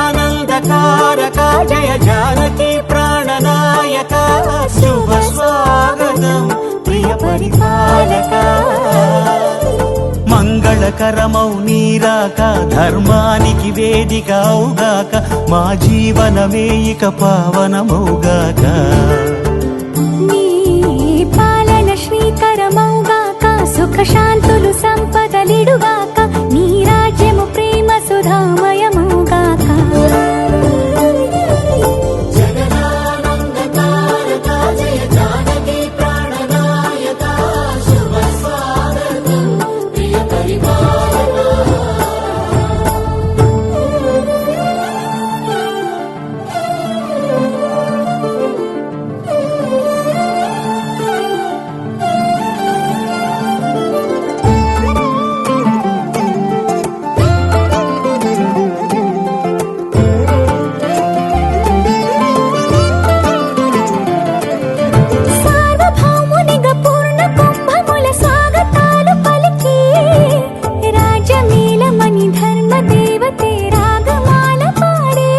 జగదానందకారక జయ జానకి ప్రాణనాయక శుభ స్వాగతం ప్రియ పరిపాలక మంగళకరమౌ నీరాక ధర్మానికి వేదిక అవుగాక మా జీవనమే ఇక పావనమౌగాక నీ పాలన శ్రీకరమౌగాక సుఖ శాంతులు సంపదలిడుగాక నీ రాజ్యము ప్రేమ సుధామయమౌగాక జగదానందకారక జయ జానకి ప్రాణనాయక శుభ స్వాగతం ప్రియ పరిపాలక సార్వభౌమునిగా పూర్ణ కుంభముల స్వాగతాలు పలికి రాజమేళమణి ధర్మ దేవతే రాగమాల పాడే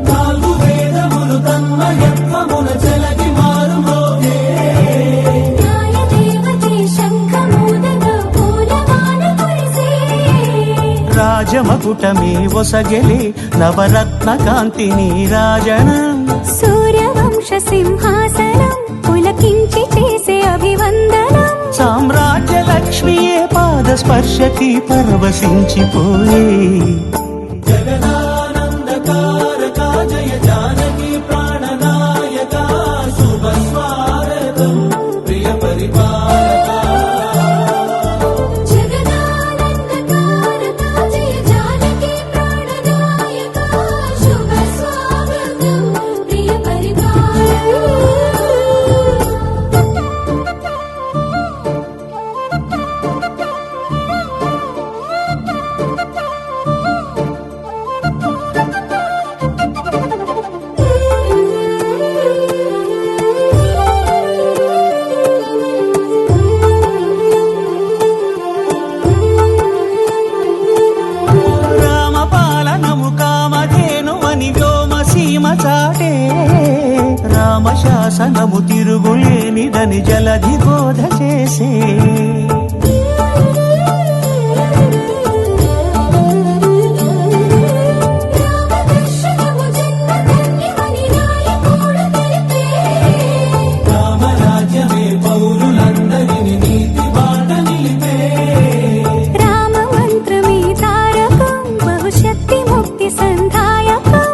నాలుగు వేదములు తన్మయత్వమున చెలగి మారుమోగే న్యాయ దేవతే శంఖమూదగా పూలవాన కురిసే రాజమకుటమే ఒసగెలి నవరత్న కాంతి నీరాజనం సూర్యవంశ సింహాసనం పులకించి చేసే అభివందనం సామ్రాజ్య లక్ష్మియే పాద స్పర్శకి పరవశించిపోయే జగదానందకారక జయ జానకి ప్రాణనాయక శుభ స్వాగతం ప్రియ పరిపాలక జగదానందకారక జయ జానకి ప్రాణనాయక శుభ స్వాగతం ప్రియ రామపాలనము కామధేను అని వ్యోమసీమ చాటే రామశాసనము తిరుగులేనిదని జలధి బోధ చేసే రామదర్శనము జన్మధన్యమని నాయకుడు తెలిపే రామరాజ్యమే పౌరులందరిని నీతి బాట నిలిపే రామ మంత్రమే తారకం బహుశక్తి ముక్తి సంధాయకం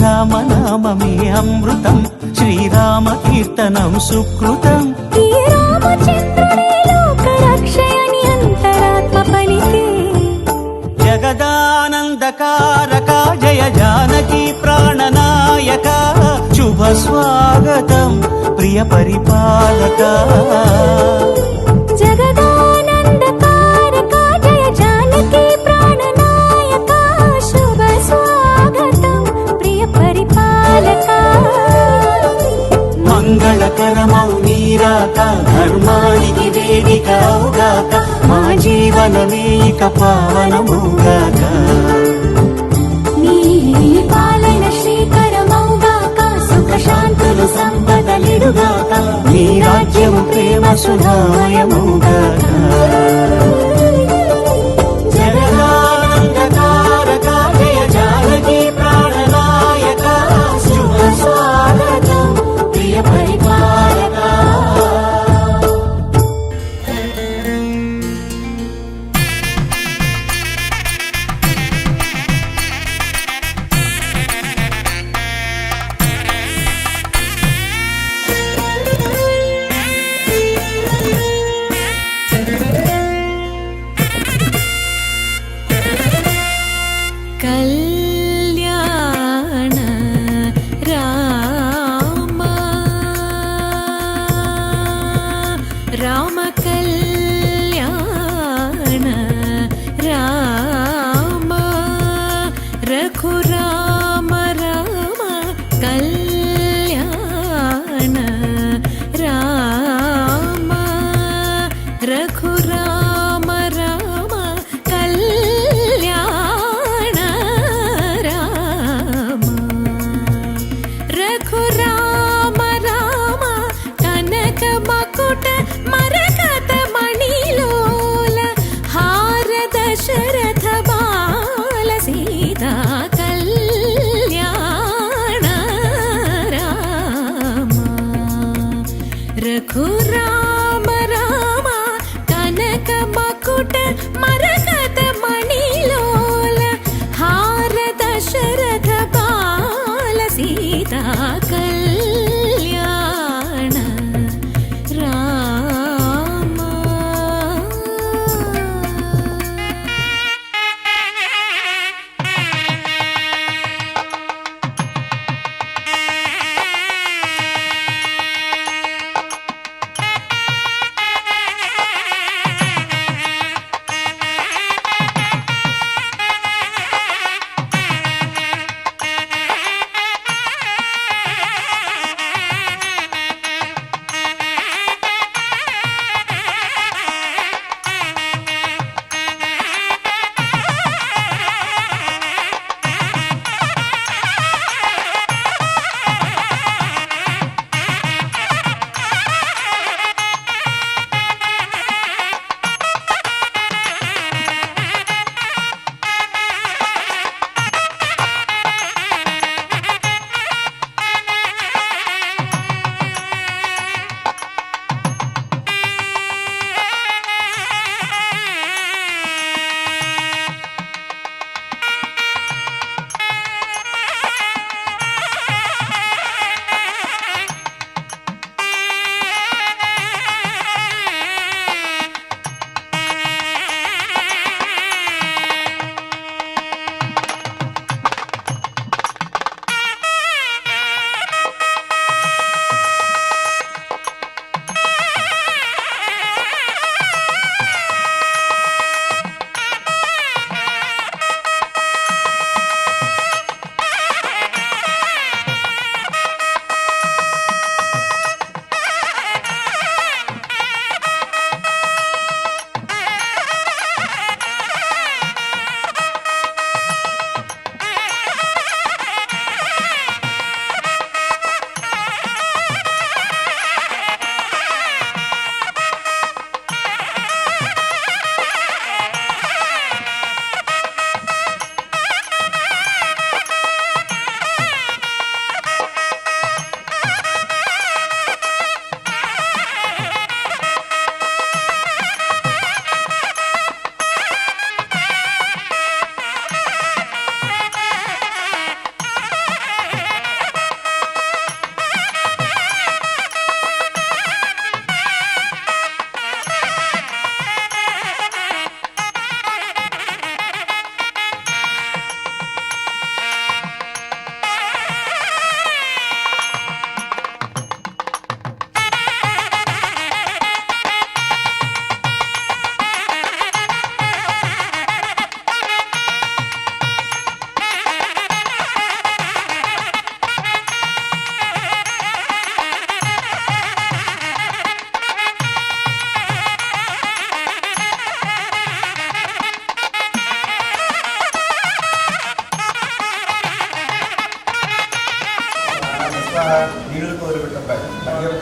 రామనామమే అమృతం శ్రీరామ కీర్తనం సుకృతం ఈ రామచంద్రుడే లోక రక్షయని అంతరాత్మ పలికే జగదానందకారక జయ జానకి ప్రాణనాయక శుభ స్వాగతం ప్రియ పరిపాలక జగదానందకారక జయ జానకి ప్రాణనాయక శుభ స్వాగతం ప్రియ పరిపాలక మంగళకరమౌ నీరాక ధర్మానికి వేదిక అవుగాక మా జీవనమే ఇక పావనముగాక నీ పాలన శ్రీకరమౌగాక సుఖ శాంతులు సంపదలిడుగాక నీ రాజ్యము ప్రేమ సుధామయముగాక జగదానందకారక జయ జానకి ప్రాణనాయక శుభ స్వాగతం ప్రియ పరిపాలక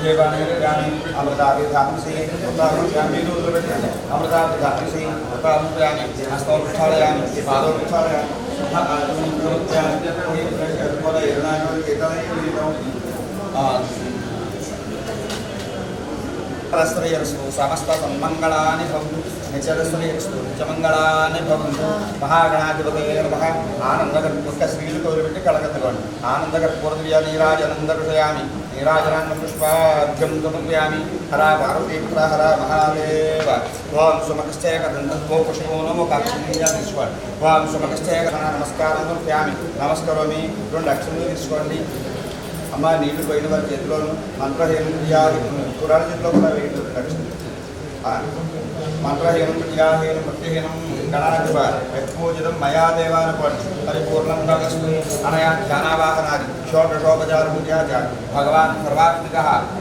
దేవాని అమృతాభిధాంసి ఉత్తామి అమృతాభిధాంసి ఉత్తామి హస్తం ఉచ్చారయామి పాదం ఉచ్చారయామి శ్రేయస్సు సమస్త సన్మంగళాని భవంతు నిత్యశ్రేయస్సు నిత్యమంగళాని భవంతు మహాగణాధిపతయే నమః ఆనందగర్భ శ్రీలతో పెట్టి కళగత్తుకోండి ఆనందగర్భూర్దివ్య నీరాజనందర్శయామి నీరాజనాన్న పుష్పాభ్యం సమర్పయామి హర పార్వతీపుత్ర హర మహాదేవ ఓం సుమకశ్చయకదంతో పుష్పో నమో కాక్షిణీయా తీసుకోండి ఓం సుమకశ్చయక నమస్కారం సమర్పయామి నమస్కరోమి 2 అక్షరాలు తీసుకోండి అమ్మ నీళ్లు పోయిన వారి చేతిలోను మంత్రహీనం క్రియాహీనం పురాణ చేతిలో కూడా వేయడం మంత్రహీనం క్రియాహీనం భక్తిహీనం గణాధిప యత్పూజితం మయా దేవానుకోండి పరిపూర్ణంగా వస్తుంది అనయా ధ్యానావాహనాది షోడశోపచార పూజాచ భగవాన్ సర్వాత్మిక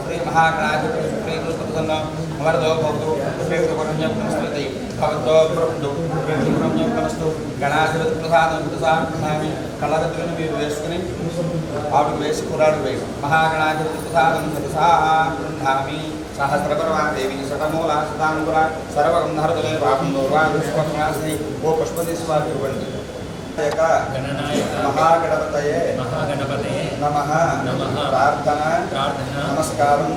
శ్రీ మహాగణాధిపతి శ్రీకృష్ణ అమరదో భవతు శ్రీకృష్ణస్మృతి భవతో బ్రహ్మడు శ్రీకృష్ణస్తు గణాధిపతి ప్రసాదం కళ్ళగత్తులను మీరు వేసుకుని ఆవిడకు వేసి కురాడు వేసి మహాగణాధిపతి ప్రసాదం సరసామి సహస్రపరమాదేవి శతమూల శతాంగుల సర్వగంధర్తులే పాపం దౌర్వాదుష్పత్రాసి ఓ పుష్పదీశ్వాది ఇవ్వండి మహాగణపతయే నమః ప్రార్థన నమస్కారం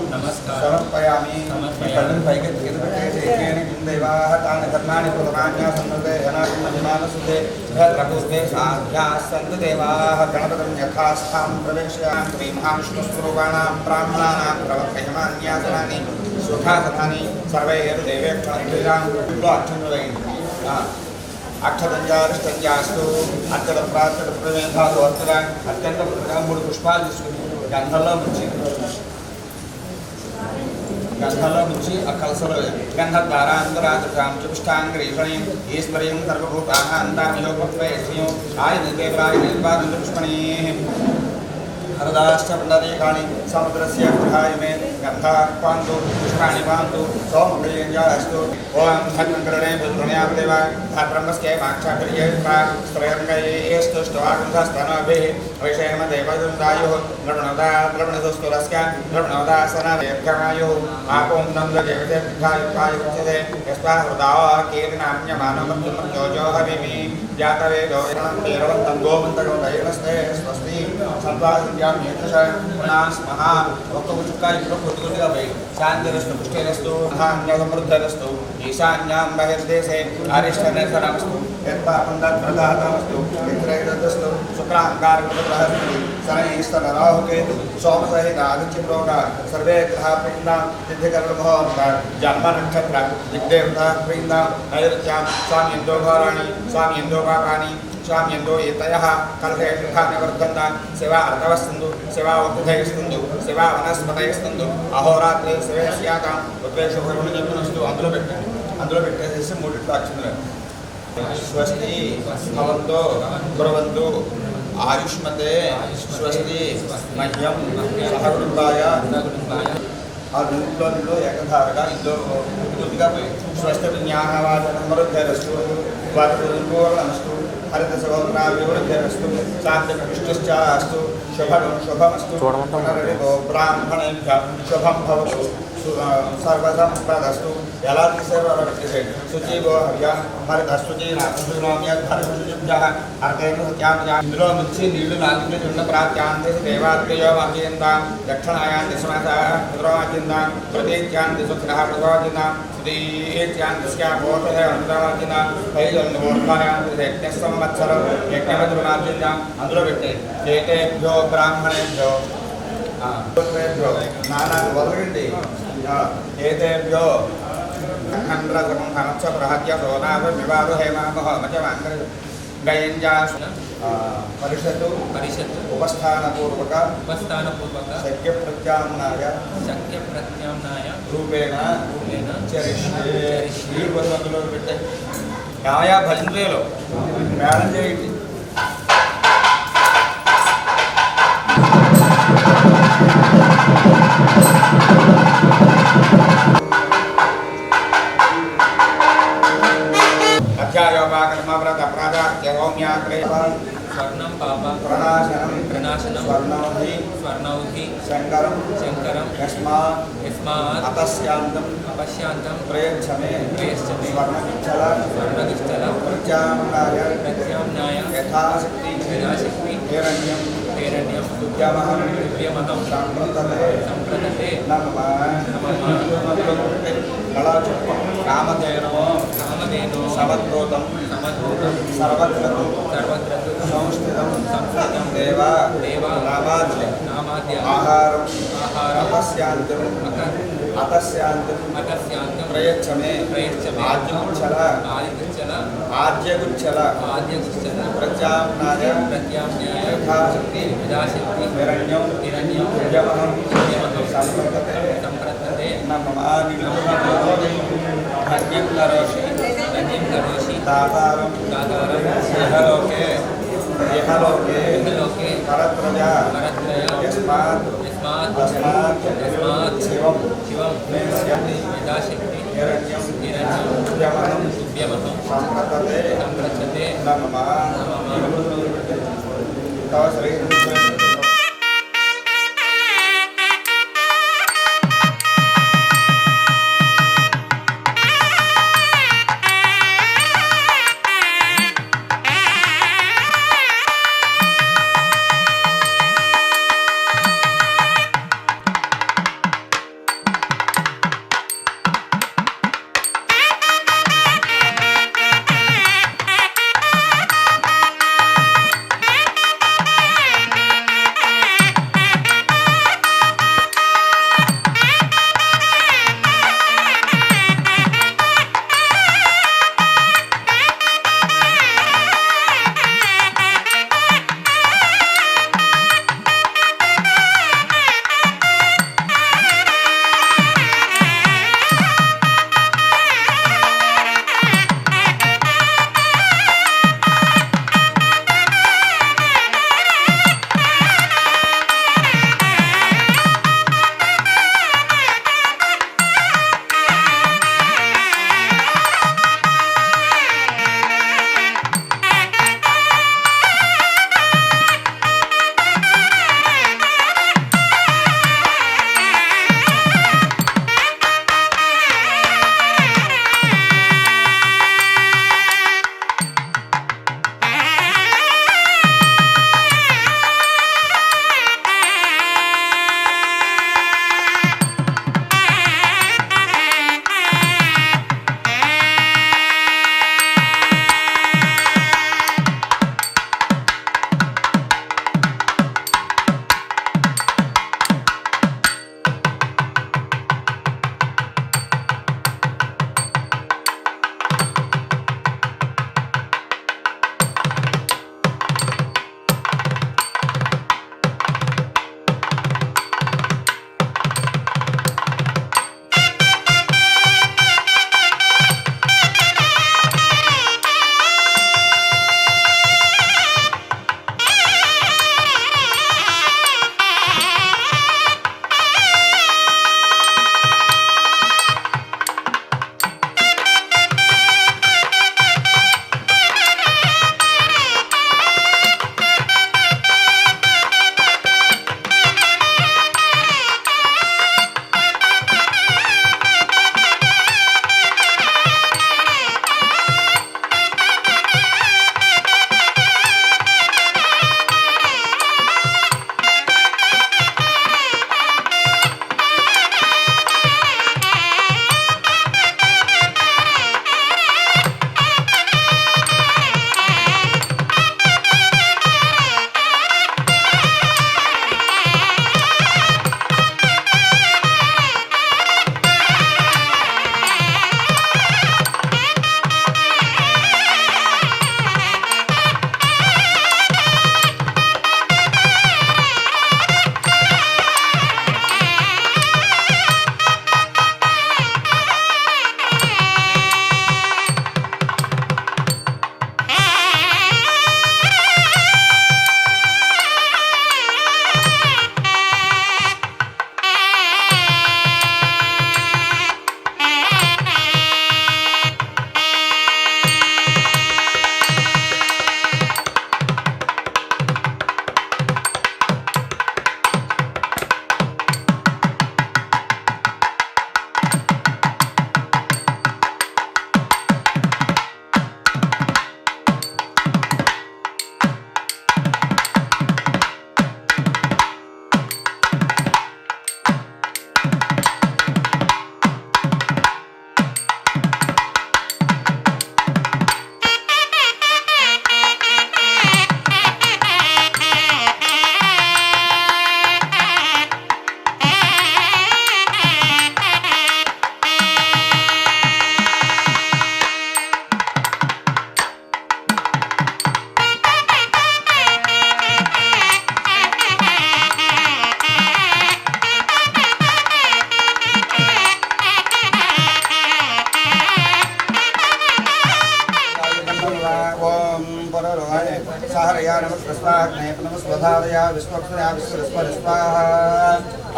సమర్పయామి కళ్ళను పైకి పెట్టేసి దేవాః తాని కర్ణాని ప్రధాన్యాసన్నతే ఘనాత్మహిమానసుతే భద్రపుష్పే సాధ్యాస్సంతు దేవాః గణపతిం యథాస్థాం ప్రవేశయామి శ్రీమహావిష్ణుస్వరూపాణాం బ్రాహ్మణానాం ప్రవక్తయమాన్యాసనాని సుఖాసనాని సర్వైర్ దేవేక్షణీరాం అర్చనలైంది అక్షరంజారిష్టంజాస్తు అక్కడ ప్రార్థన ప్రవేశాలు అత్తగా అత్యంత 3 పుష్పాలు తీసుకుని గంధంలో ముంచి ఆ కలసలో గంధద్వారాంతరాజాం చుష్టాంగ్రీషణీయం ఈశ్వర్యం సర్వభూతాంతామియోపత్వయస్యం ఆయనిదేవాయ నిర్వాదంత పుష్పణీ హరదాశ్చ పుండరీకాణి సముద్రస్య గృహాయమే గంధాపాంతు పుష్పాణి పాంతు సోమప్రియంజాస్తు ఓం భద్రంకరణే భద్రుణ్యాపదేవ భద్రమస్కే మాక్షాపర్యేత్రా శ్రేయంగయేస్తుష్టవాగంధస్తనభిః వైషేమ దేవదుందాయుః నృణోదాద్రవణదుస్తురస్య నృణోదాసనవేర్ఘమాయుః ఆపోం నందదేవతేభ్యాయుక్తాయుక్తిదే యస్తా హృదా కీర్తినామ్యమానమృత్యుమృత్యోజో హవిమి జాతవేదో కేరవంతం గోమంతగో దైవస్తే స్వస్తి సంత్వాసింద్యామ్యేతశ ఒక్కొక్క చుక్కాలు ఇప్పుడు కొద్దిగా పోయి శాంతిరస్తు పుష్టిరస్తు మహాన్యసమృద్ధిరస్తు ఈశాన్యాం బహిర్దేశే అరిష్టనిర్ధనమస్తు యత్పాపందత్ప్రదాతమస్తు మిత్రైరస్తు శుక్రాంగారకృతబృహస్పతి శనైస్తనరాహుకేతు సోమసహిత ఆదిత్యప్రోగ సర్వే గ్రహప్రీందా సిద్ధికర్మహోంత జన్మ నక్షత్ర దిగ్దేవతా ప్రీందా నైరుత్యాం స్వామ్యందోఘోరాణి స్వామ్యందోపాపాని స్వామ్యందో ఏతయః కలహేషానివర్ధంత శివ అర్ధవస్తుందు శివ ఉద్ధయిస్తుందు శివ వనస్పతయిస్తుందు అహోరాత్రి శివేశ్యాతాం ఉద్వేషభరుని చెప్పనస్తూ అందులో పెట్టేసేసి 3 అక్షరాలు స్వస్తి భవంతో కుర్వంతు ఆయుష్మతే స్వస్తి మహ్యం సహకుటుంబాయ ఆ రెండింటిలో ఏకధారగా ఇందులో కొద్దిగా పోయి స్వస్థ జ్ఞానవాదనమరుద్ధరస్తు వాతపూర్ణమస్తు హరిత సహోదరాభివృద్ధిరస్తు శాంతికృష్ణశ్చాస్తు శుభమస్తు పునరరితో బ్రాహ్మణేభ్య శుభం భవతు సర్వసంపదస్తు ఎలా తీసారో అలా పెట్టేసేయండి శుచిభో హవ్య హరితస్తుచిభ్య అర్థైన సత్యాం ఇందులో నుంచి నీళ్లు నాలుగు చుండ ప్రాత్యాంతి దేవాత్మయో వాక్యందాం దక్షిణాయాంతి శ్వాస పుత్రవాక్యందాం ప్రతీత్యాంతి సుగ్రహ ప్రతవాక్యందాం సుదీత్యాంతిస్యాపోషవాక్యందాం పైజన్మూర్ధాయాంతి యజ్ఞస్సంవత్సరం యజ్ఞమధునార్జిందాం అందులో పెట్టే ఏతేభ్యో బ్రాహ్మణేభ్యో నానా వదలండి ఏతేభ్యో ఖండ్రసంహనచ్చ ప్రహత్య సోనాభ వివాదు హేమామహోమచ వాంకర గయంజా పరిషత్తు ఉపస్థానపూర్వక శక్య ప్రత్యామ్నాయ రూపేణ చరిష్యే ఈ పదవంతులో పెట్టే యాయా భజంత్రేలో మేళం చేయండి అధ్యాయోపాకన ధర్మవ్రత ప్రాజాత్యహోమ్యాగ్రే స్వర్ణం పాప ప్రణాశనం ప్రణాశనం స్వర్ణౌధి స్వర్ణౌధి శంకరం శంకరం యస్మాత్ యస్మాత్ అపశ్యాంతం అపశ్యాంతం ప్రయచ్చమే ప్రయచ్చమే స్వర్ణవిచ్చల స్వర్ణవిష్టల ప్రత్యామ్నాయ ప్రత్యామ్నాయ యథాశక్తి యథాశక్తి హిరణ్యం హిరణ్యం విద్యమహం దివ్యమహం సంప్రదతే సంప్రదతే కళాచుప్పం కామధేనో కామధేనో సమద్రోతం సమద్భూతం సర్వత్రతు సర్వత్రతు సంస్థితం సంస్కృతం దేవ దేవ నామాద్య నామాద్య ఆహారం ఆహారం అపశ్యాంతం అతశ్యాంతం అకస్యాంతం ప్రయచ్చమే ప్రయచ్చమే ఆద్యగుచ్చల ఆదిత్యల ఆద్యగుచ్చల ఆద్యగుచ్చల ప్రత్యామ్నాయ ప్రత్యామ్నాయ యథాశక్తి యథాశక్తి హిరణ్యం హిరణ్యం విద్యమహం దివ్యమహం సంప్రదతే సంప్రదతే ధన్యం కరోషి ధన్యం కరోషి దాతారం దాతారం ఇహలోకే ఇహలోకే ఇహలోకే పరత్రజ పరత్రయ యస్మాత్ యస్మాత్ తస్మాత్ యస్మాత్ శివం శివం మేస్యతి యథాశక్తి హిరణ్యం హిరణ్యం విద్యమహం దివ్యమహం సంప్రదతే సంప్రదతే నమః తవ శ్రీ ఓం పరరోహణే సహరయా నమః స్వాహ నమః స్వధారయా విశ్వక్షయా విశ్వస్వస్వాహ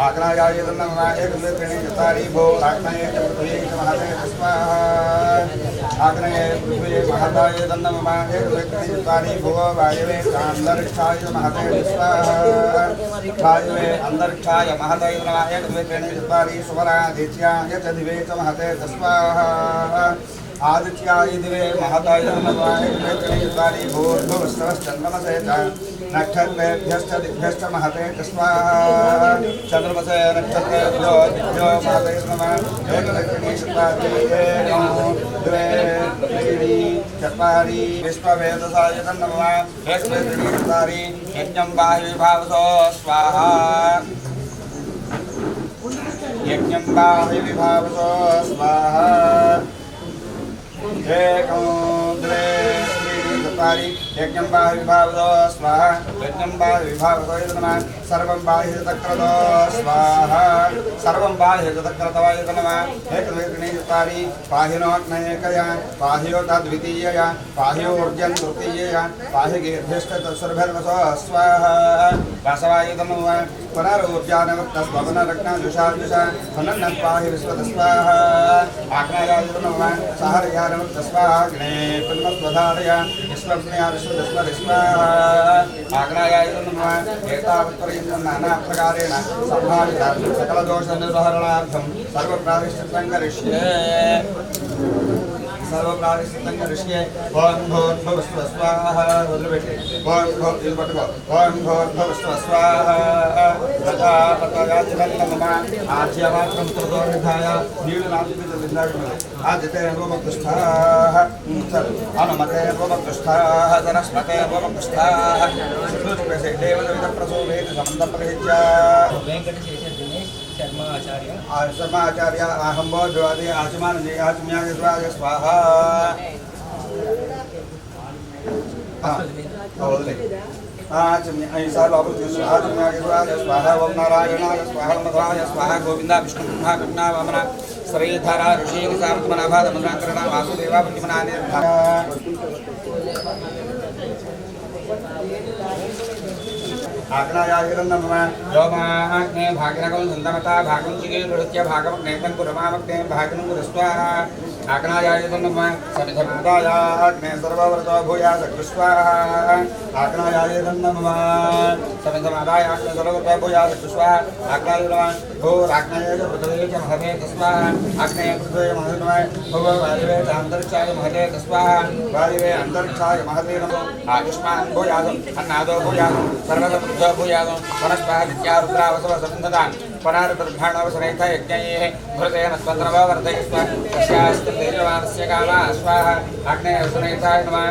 ఆగ్నాయాయ నమః ఏకద్వేత్రిణి చతారి భో ఆగ్నేయ చ పృథ్వీ చ మహతే స్వాహ ఆగ్నేయ పృథ్వీ మహతాయ నమః ఏకద్వేత్రిణి చతారి భో వాయవే చాందరిక్షాయ మహతే స్వాహ వాయవే అంతరిక్షాయ మహతే నమః ఏకద్వేత్రిణి చతారి సువరాదిత్యాయ చ దివే చ మహతే స్వాహ आदित्याय दिवे महताय नमः चत्वारि भूर्भुवस्वश्चन्द्रमसे च नक्षत्रेभ्यश्च दिभ्यश्च महते स्वाहा चन्द्रमसे नक्षत्रेभ्यो दिभ्यो महते नमः एकलक्ष्मी चत्वारि द्वे त्रीणि चत्वारि विश्ववेदसाय नमः एकलक्ष्मी चत्वारि यज्ञं बाह्यविभावसो स्वाहा यज्ञं बाह्यविभावसो स्वाहा एकं द्वे त्रीणि चत्वारि यज्ञं बाह्यविभावतो स्वाहा यज्ञं बाह्यविभावतो नमः सर्वं बाह्यतक्रतो स्वाहा सर्वं बाह्यतक्रतो नमः एकद्वे चत्वारि बाह्यनोऽग्नयकया बाह्यो तद्वितीयया बाह्योर्जन् तृतीयया बाह्यगेभ्यश्च तत्सर्वभर्वसो स्वाहा वासवाय नमः पुनरुर्जानवत्तस्वपनरत्नजुषाजुषा पुनर्नत्वाहि विश्वतस्वाहा आग्नेयाय नमः सहरया नमः स्वाहाग्ने पुनस्वधारय विश्वस्मया विश्वस्वस्वाहा आग्नेयाय नमः एतावत्पर्यन्तं नानाप्रकारेण सम्भावित सकलदोषनिर्वहरणार्थं सर्वप्रायश्चित्तं करिष्ये सर्वप्रायश्चित्तं करिष्ये ओं भूर्भुवस्सुवः स्वाहा रुद्रवेट्टे ओं भूर्भुवस्सुवः ओं भूर्भुवस्सुवः स्वाहा प्रजापतयादिवं नमः आज्यमात्रं ततोनिधाय नीलनादिविदलिन्दायुमले आदिते रूपकृष्ठाः अनुमते रूपकृष्ठाः सरस्वते रूपकृष्ठाः शुक्लचुक्लसे देवदविदप्रसोभेति समन्तप्रहित्या वेंकटेश दिनेश शर्मा आचार्य शर्मा आचार्य अहं बोधवादे आचमान आचम्याय स्वाहा स्वाहा आचम्य ऐसा लोपल आचम्याय स्वाहा ओम नारायणाय स्वाहा मध्वाय स्वाहा गोविंदा विष्णु ब्रह्मा कृष्णा वामना श्रीधरा ऋषि सामनाभाद मनाकरणा वासुदेवा पुण्यमनाने आग्नायाय नमः योमाग्ने भागिनकं सन्दमता भागं चिकीर्णृत्य भागं नेतं कुरमामग्ने भागिनं कुरस्वाहा आग्नायाय नमः समिधमादायाग्ने सर्वव्रतो भूयास कृष्वाहा आग्नायाय नमः समिधमादायाग्ने सर्वव्रतो भूयास कृष्वाहा आग्नाय नमः भूराग्नेय पृथ्वी च महते स्वाहा आग्नेय पृथ्वी महते नमः भूर्वायुवे च अन्तरिक्षाय महते स्वाहा वायुवे अन्तरिक्षाय महते नमः आयुष्मान् भूयासम् अन्नादो भूयासम् सर्वदा भूयागं वनस्पः विद्यारुद्रावसवसन्धतान् पुनरुद्धानवसरेथ यज्ञैः भृतेन स्वन्द्रववर्धयस्व तस्यास्तेजवानस्य कामा स्वाहा आग्नेयवसुनेथाय नमः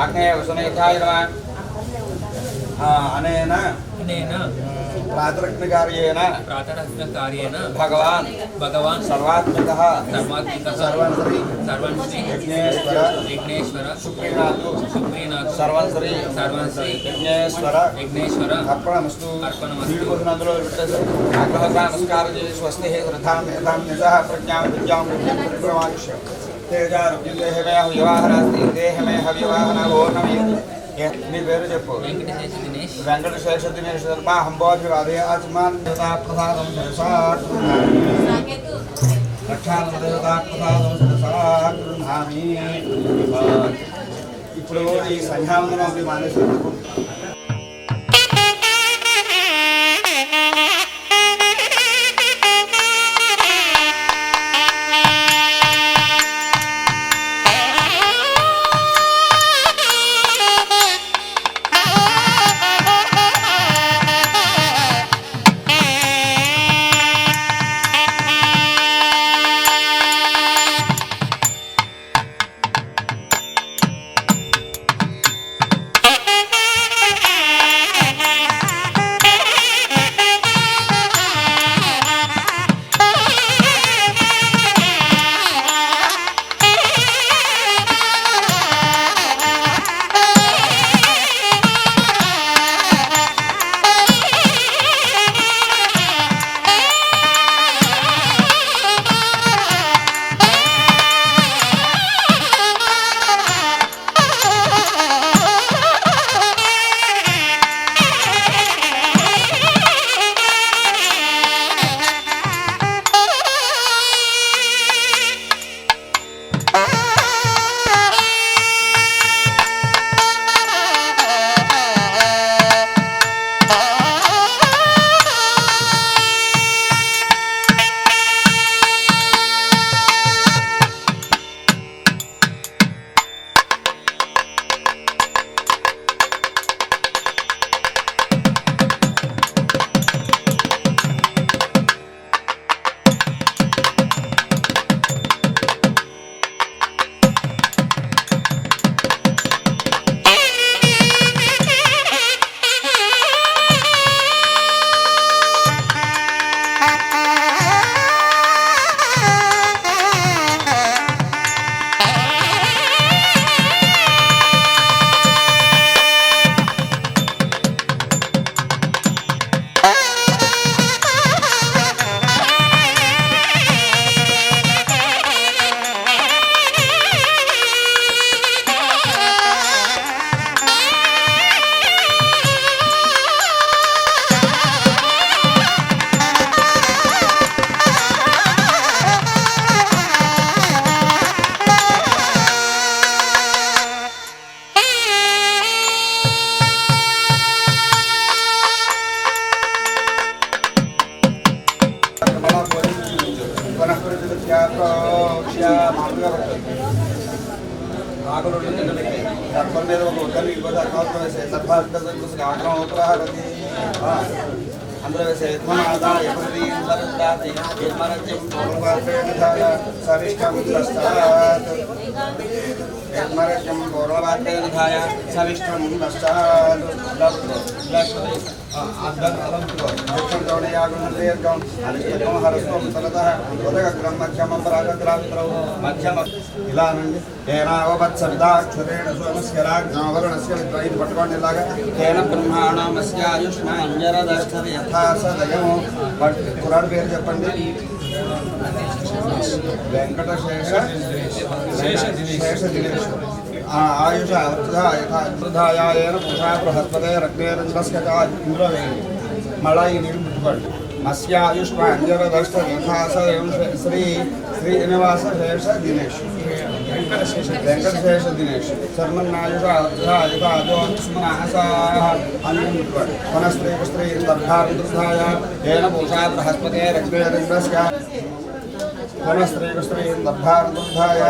आग्नेयवसुनेथाय नमः अनेन प्रातरग्निकार्येण भगवान् सर्वात्मकः सर्वश्री विघ्नेश्वर सुप्रीनाथ सर्वश्री विघ्नेश्वर अर्पणमस्तु नीलुभोजनादुलो नमस्कार स्वस्ति हे श्रद्धां यथां यशः प्रज्ञां विद्यां प्रमायुष्य तेजारुग्यं देहमे हव्यवाहनास्ति देहमे हव्यवाहना वो नमः నీ పేరు చెప్పు वेंकटेश दिनेश వెంకటేశ్వర దినేష్ శర్మ హంబోధివాదే ఆచమాన్ దేవతా ప్రసాదం రక్షాన దేవతా ప్రసాదం గృహామి ఇప్పుడు ఈ సంధ్యావందనం మానేసి తత్వం మీద ఒక ఉద్దరు ఇవ్వదు అర్థం వేసే సర్భాగ్రం ప్రహరతి అందరూ వేసే సవిష్టం యత్మరత్యం పూర్వవాక్యేనధాయ సవిష్టం పశ్చాత్ ఇలానండి ఏనావత్సవిదాక్షరేణ సోమస్య రాజ్ఞావరుణస్య విద్వైది పట్టుకోండి ఇలాగా తేన బ్రహ్మాణమస్యాయుష్మాంజరదర్శన యథా సదయము కురాడు పేరు చెప్పండి వెంకటశేష శేష దినేష్ ఆయుష వృధాయాయన పుషా బృహస్పతే రగ్నేరంధ్రస్య ఇంద్ర వేయండి మళ్ళా ఈ నీళ్ళు పుట్టుకోండి మస్యాయుష్మాంజరదర్శ యథా సదయం శ్రీ శ్రీనివాస శేష దినేష్ వెంకటశేష దినేష్ శర్మన్నాయుష వనస్త్రీ దర్భాయ ఏన పూషా బృహస్పతే రగ్నేరంధ్రస్య వనస్త్రీ దర్భాయ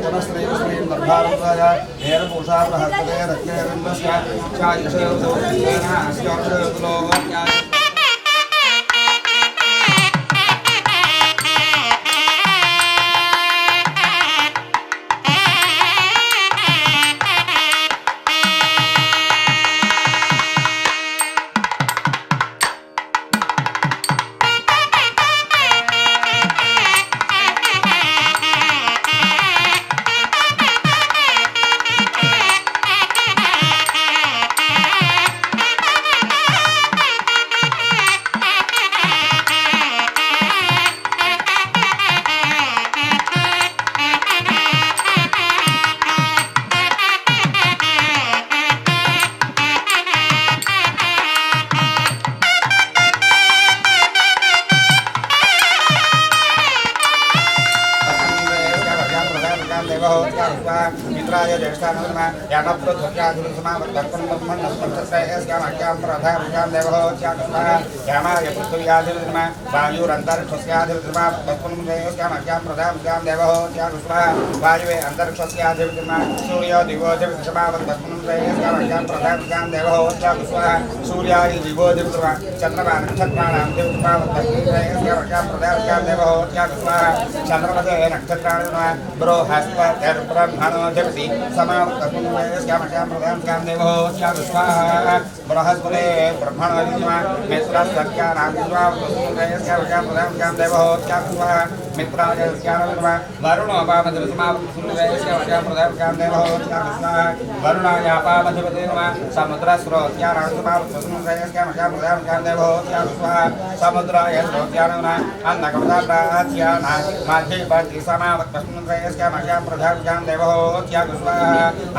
పునఃశ్రీశ్రీం దర్భారుద్రాయ ఏన పూషా బృహస్పతే రత్నేరంధ్రస్య చాయుషయోతో ఏన అస్యోషయోతులో मित्राय ज्येष्ठानन्दमा यानप्रधुर्याधिरुसमावर्तकं ब्रह्मण्यस्मत्रयस्यामाख्यां प्रधानस्यां देवहोत्यागस्मा यामाय पृथ्व्याधिरुसमा वायुरन्तरिक्षस्याधिरुसमा तत्पुनमुदयस्यामाख्यां प्रधानस्यां देवहोत्यागस्मा वायुवे अन्तरिक्षस्याधिरुसमा सूर्यो दिवोधिरुसमावर्तकमुदयस्यामाख्यां प्रधानस्यां देवहोत्यागस्मा सूर्याय दिवोधिरुसमा चन्द्रमा नक्षत्राणां दिवसमावर्तकमुदयस्यामाख्यां प्रधानस्यां देवहोत्यागस्मा चन्द्रमसे नक्षत्राणां बृहस्पतिर्ब्रह्मणो जगति समावर्तकमुदयस्यामाख्यां प्रधानस्यां देवहोत्यागस्मा बृहस्पते ब्रह्मणो विद्मा मित्रसख्यानां विद्वावतुमुदयस्यामाख्यां प्रधानस्यां देवहोत्यागस्मा मित्राय विद्मा वरुणो पामधुरसमावर्तकमुदयस्यामाख्यां प्रधानस्यां देवहोत्यागस्मा वरुणाय पामधिपते नमः समुद्रस्रोत्यानां समावर्तकमुदयस्यामाख्यां प्रधानस्यां देवहोत्यागस्मा समुद्राय स्रोत्यानां अन्नकमदाप्राच्यानां माध्यवर्ति समावर्तकमुदयस्यामाख्यां प्रधानस्यां देवहोत्यागस्मा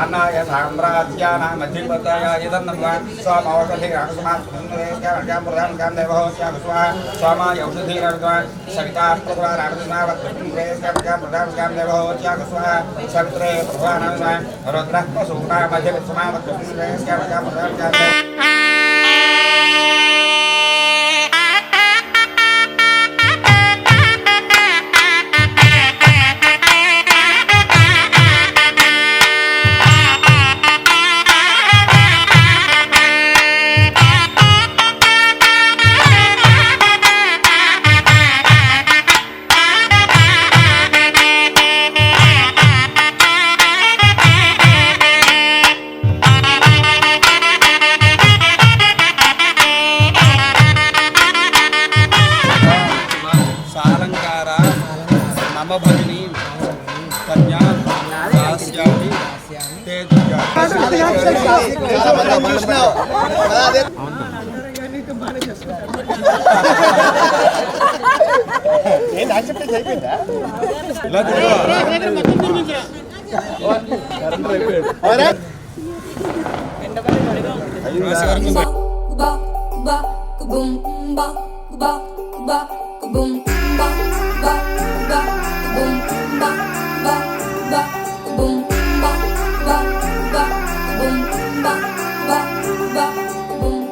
अन्नाय साम्राज्यानां मध्यपताय तन्नमः सोमौषधिरामसमावर्तकमुदयस्यामाख्यां प्रधानस्यां देवहोत्यागस्मा सोमाय औषधिरामसमा सविता प्रभुरामसमावर्तकमुदयस्यामाख्यां प्रधानस्यां देवहोत्यागस्मा सवित्रे प्रभुरामसमा रुद्रः पशूनां मध्यपत्समावर्तकमुदयस्यामाख्यां प्रधानस्यां भगिनी कन्या दास्यामि ते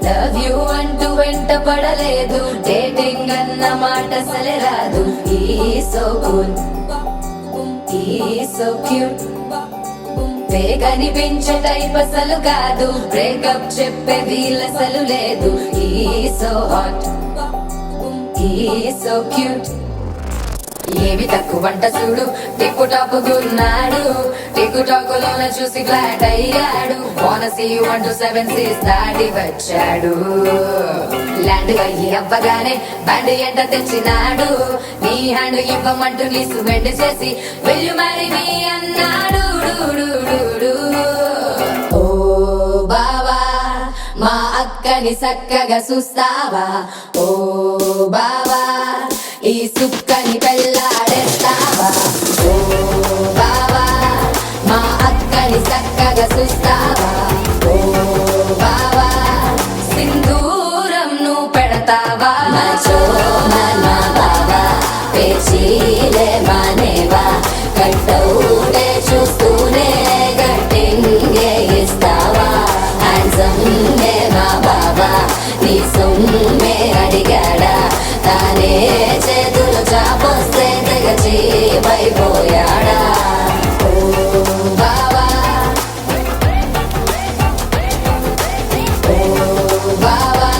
లవ్ యూ అంటూ వెంట పడలేదు, డేటింగ్ అన్న మాట అసలే రాదు. ఈ సో కూల్, ఈ సో క్యూట్, కనిపించే టైప్ అసలు కాదు, బ్రేకప్ చెప్పే వీలసలు లేదు. ఈ సో హాట్, ఈ సో క్యూట్, ఏమి తక్కువ వంట చూడు, టిక్కు టాప్ గున్నాడు, టిక్కు టాక్ లోన చూసి ఫ్లాట్ అయ్యాడు. బోనస్ అంటూ 7 C's దాటి వచ్చాడు. ల్యాండ్ అయ్యి అవ్వగానే బ్యాండ్ ఎంట తెచ్చినాడు. నీ హ్యాండ్ ఇవ్వమంటూ లీసు వెండి చేసి వెళ్ళు మరి మీ అన్నాడు. ఓ బావా మా అక్కని చక్కగా చూస్తావా, ఓ బావా ఈ సుక్కని పెళ్ళాడేస్తావా, ఓ బావా మా అక్కని చక్కగా చూస్తావా, ఓ బావా సింధూరం నువ్వు పెడతావా. మచో నా బావా పేచీలే మానేవా, కట్టౌటే చూస్తూనే గట్టింగే ఇస్తావా. హ్యాండ్సమ్ మా బావా నీ సొమ్మే అడిగాడా, తానే చేతులు చాపొస్తే తెగచి పైపోయాడా. ఓ బావా, ఓ బావా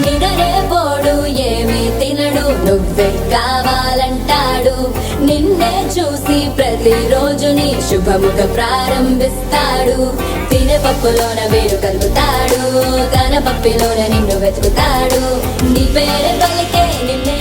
నినరే పోడు ఏమీ తినడు, నువ్వే కావాలంటాడు. నిన్నే చూసి ప్రతిరోజు నీ శుభముగా ప్రారంభిస్తాడు. తినే పప్పులోన వేరు కలుపుతాడు, తన పప్పిలోన నిన్ను వెతుకుతాడు. నీ పేరే పలికే నిన్నే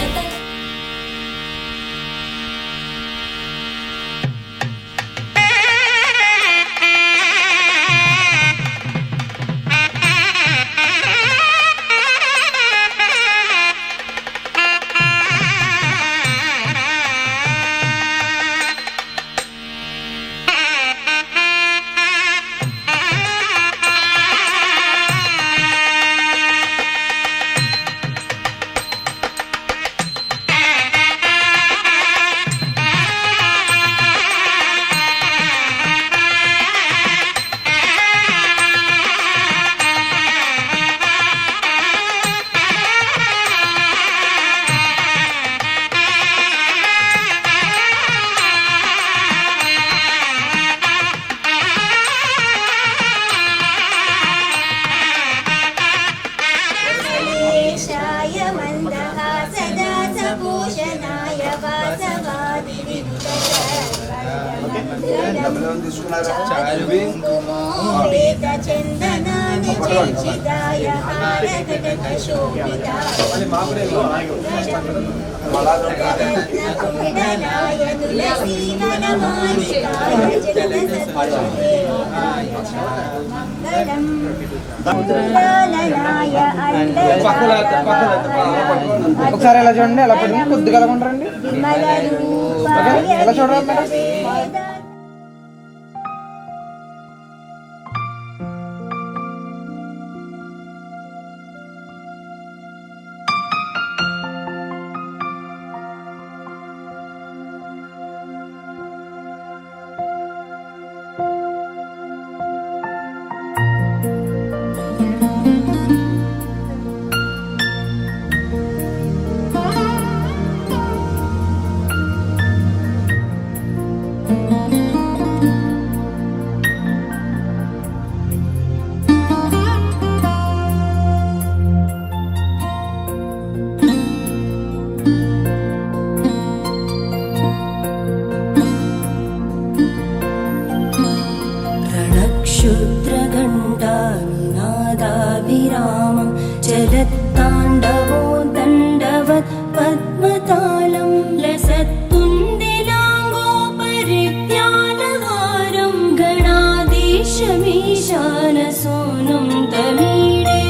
ేషాయ మందహాసదాసభూషణాయ వాసవాదివిముక్తచందనాని చర్చితాయ హారకటకశోభితాయ తులసీవనమాలికాయ మంగళం లాలనాయ ఒకసారి ఎలా చూడండి, ఎలా పడుతుంది, కొద్దిగా ఎలా ఉంటారండి, ఎలా చూడాలి మేడం. रणक्षुद्रगण्डानुनादाभिरामं चलत्ताण्डवो दण्डवत् पद्मतालं लसत्तुन्दिलाङ्गोपरित्यानहारं गणाधीशमीशानसोनुं तमीडे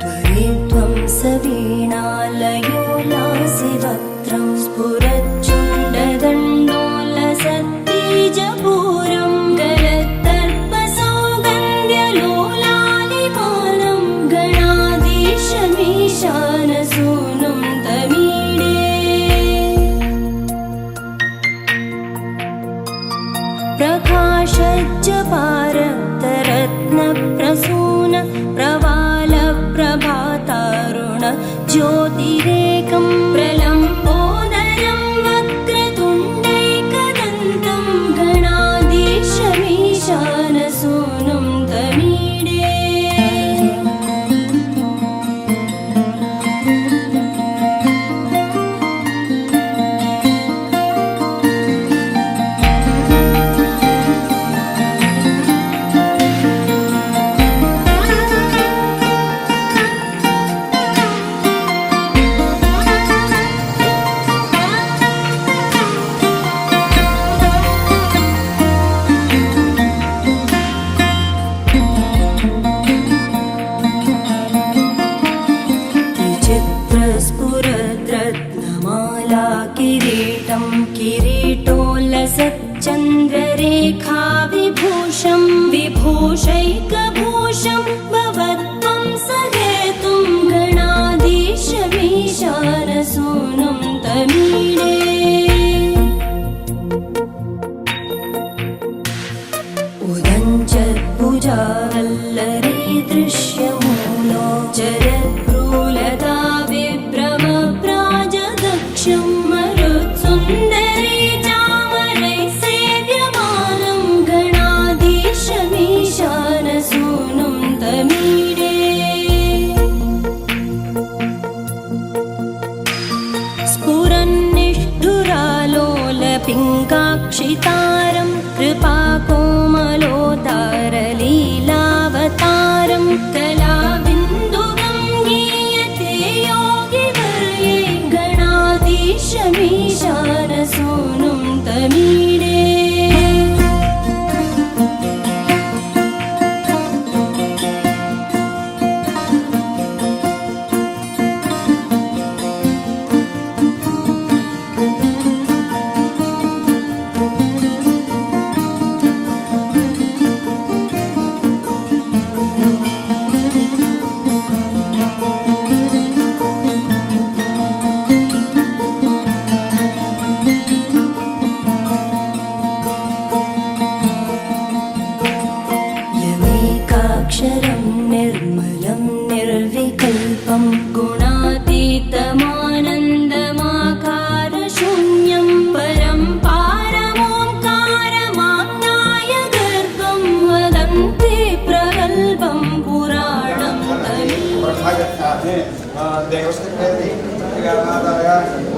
त्वरिध्वंसवीणालयो लासिवक्त्रं स्फुरच्चुण्डदण्डोलसत्तीजपूरं गलत्तर्पसौगन्धं प्रसून प्रवाल प्रभातारुण ज्योतिरेकं प्रलम्बोदरं वक्रतुण्डैकदन्तं गणाधीशमीशानसूनुं तमीडे विचित्रस्फुरद्रत्नमाला किरीटं किरीटोल्लसच्चन्द्ररेखा विभूषं विभूषैकभूषं भवत्वं सहेतुं गणाधीशमीशानसूनुं तमीडे उदञ्चत्भुजावल्लरी दृश्यमूलो चरद्भ्रूलता विभ्रमप्राजदक्षं मरुत्सुन्दरी चामरैः सेव्यमानं गणाधीशमीशानसूनुं तमीडे स्फुरन्निष्ठुरालोलपिङ्गाक्षितारं कृपाकोमलोतारलीलावतारं कलाबिन्दुगं गीयते योगिवर्ये गणाधीशमीशानसूनुं तमीडे यमेकाक्षरं निर्मलं निर्विकल्पं गुणातीतमानन्दमाकारशून्यं परं पारमोङ्कारमाज्ञाय गर्भं वदन्ति प्रगल्भं पुराणं देवस्कृते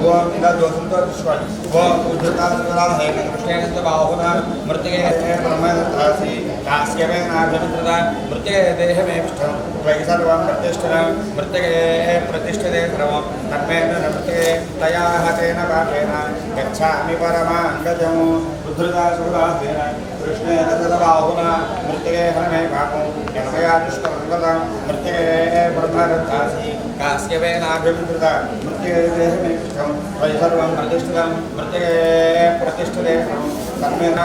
ओम इला दोसंतो विश्वास ओम उद्धतासुरा है कृष्णेन बाहुना मृत्युके ब्रह्मदासी कास्यवे नाभिमित्रदा मृत्युके देह में विष्ठं वैसर्वं प्रतिष्ठितं मृत्युके प्रतिष्ठिते सर्वं तन्मेन मृत्युके तया हतेन पाठेन गच्छामि परमाङ्गजम् उद्धतासुरा है कृष्णेन बाहुना मृत्युके हरमे पापं यमया दुष्टमङ्गलं मृत्युके ब्रह्मदासी कास्यवे नाभिमित्रदा मृत्युके देह में विष्ठं वैसर्वं प्रतिष्ठितं मृत्युके प्रतिष्ठिते तन्मेन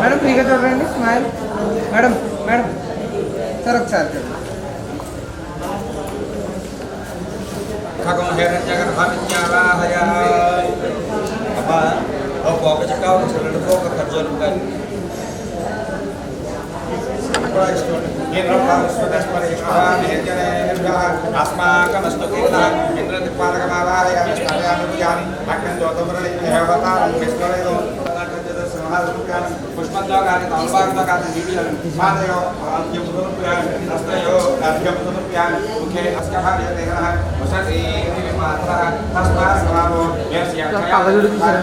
మేడం ఫ్రీగా చూడండి స్మైల్ మేడం మేడం సార్ ఒకసారి చూడండి खगम हिरण्यगर भाविज्ञावाहय apa oh ke cekau jalan ke kerja bukan Indra Paraswadas Parishwara Nihjana Asma Kamastu Kita Indra Dipara Kamavaya Mistaya Nudiyani Akan Dotamara Hevata Mistaya Semahal Pushpandagani Talbagani Dibian Madayo Yamudurpian Astayo Yamudurpian Oke Askahari Musati కళ్ళజోడు తీసారా?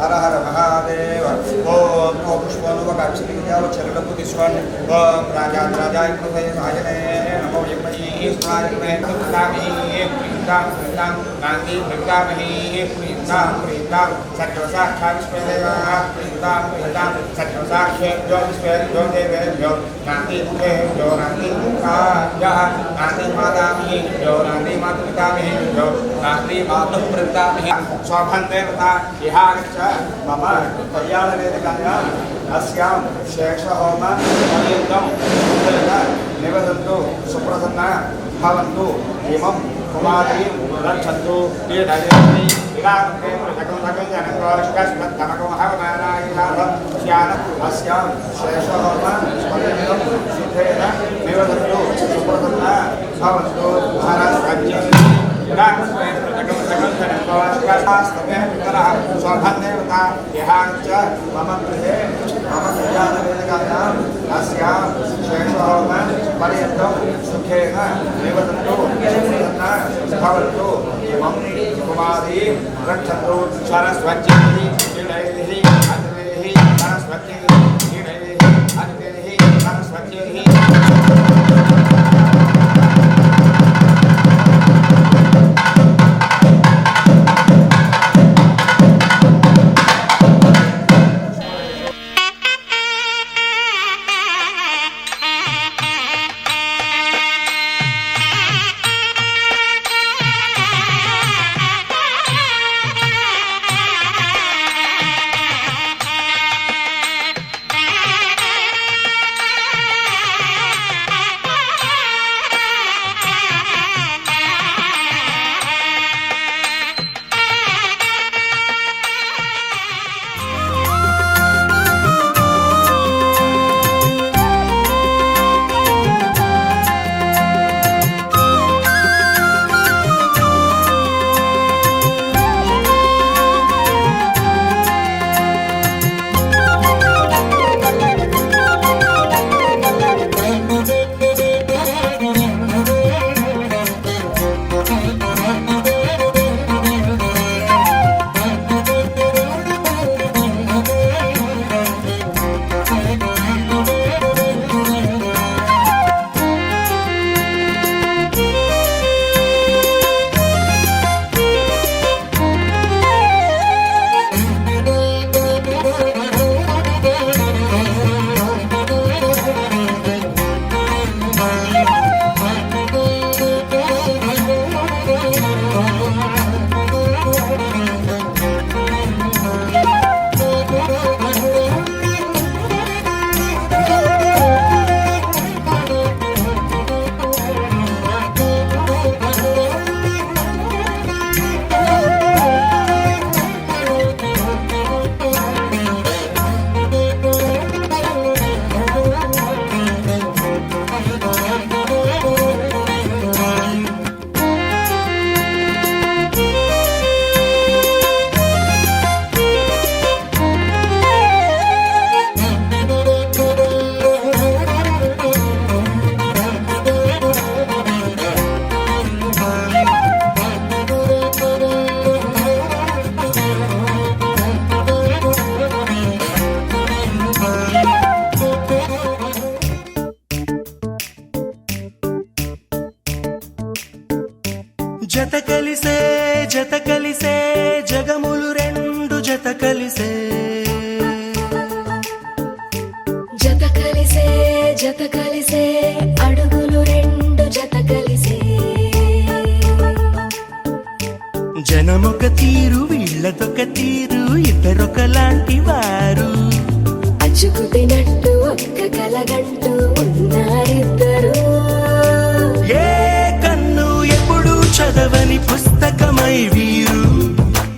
హర హర మహాదేవ ఓం ఓ పుష్పనువకాక్షిజావ చరణపు తీసుకోండి ఓం రాజాయ కృపయ సాయనే నమో యమహీ స్వామి తుకామి ప్రీతాం ప్రీతాం గాంధీ భక్తామహీ ప్రీతాం ప్రీతాం సత్యసాక్షాత్ స్వేదేవా ప్రీతాం ప్రీతాం సత్యసాక్షేభ్యో విశ్వేభ్యో గాంధీ ముఖేభ్యో గాంధీ ముఖాయ గాంధీ మాతామహీభ్యో గాంధీ మాతృపితామహీభ్యో గాంధీ మాతుః ప్రపితామహీ స్వభందేవతా ఇహాగచ్చ మమ కళ్యాణవేదికాయాం అస్యాం శేషహోమ పర్యంతం నివసంతు సుప్రసన్న భవంతు ఇమం కుమారీం రక్షन्तు పీఠదేవి విరామకే ప్రజకం జనకోష్కస్మత్తమకం హవమానాయినాథం శ్యాన అస్యాం శేషహోమ పర్యంతం సిద్ధేన నివసంతు సుప్రసన్న భవంతు సరస్వతి స్వభందేవతా యహాంచ మమ గృహే మమ కళ్యాణవేదికాయాం అస్యాం శేషహోమ పర్యంతం సుఖేన నివసంతు సుప్రసన్న భవంతు ఇమం కుమారీం రక్షन्तు సరస్వతి శ్రీడైః అతిథిః సరస్వతి శ్రీడైః అతిథిః సరస్వతి జత కలిసే జగములు రెండు జత కలిసే జత కలిసే అడుగులు రెండు జత కలిసే జనమొక తీరు వీళ్ళదొక తీరు ఇద్దరొకలాంటి వారు అచ్చుకు తినట్టు ఒక్క కలగంటూ ఉన్నారిద్దరు ఏ కన్ను ఎప్పుడు చదవని పుస్తకమై వీరు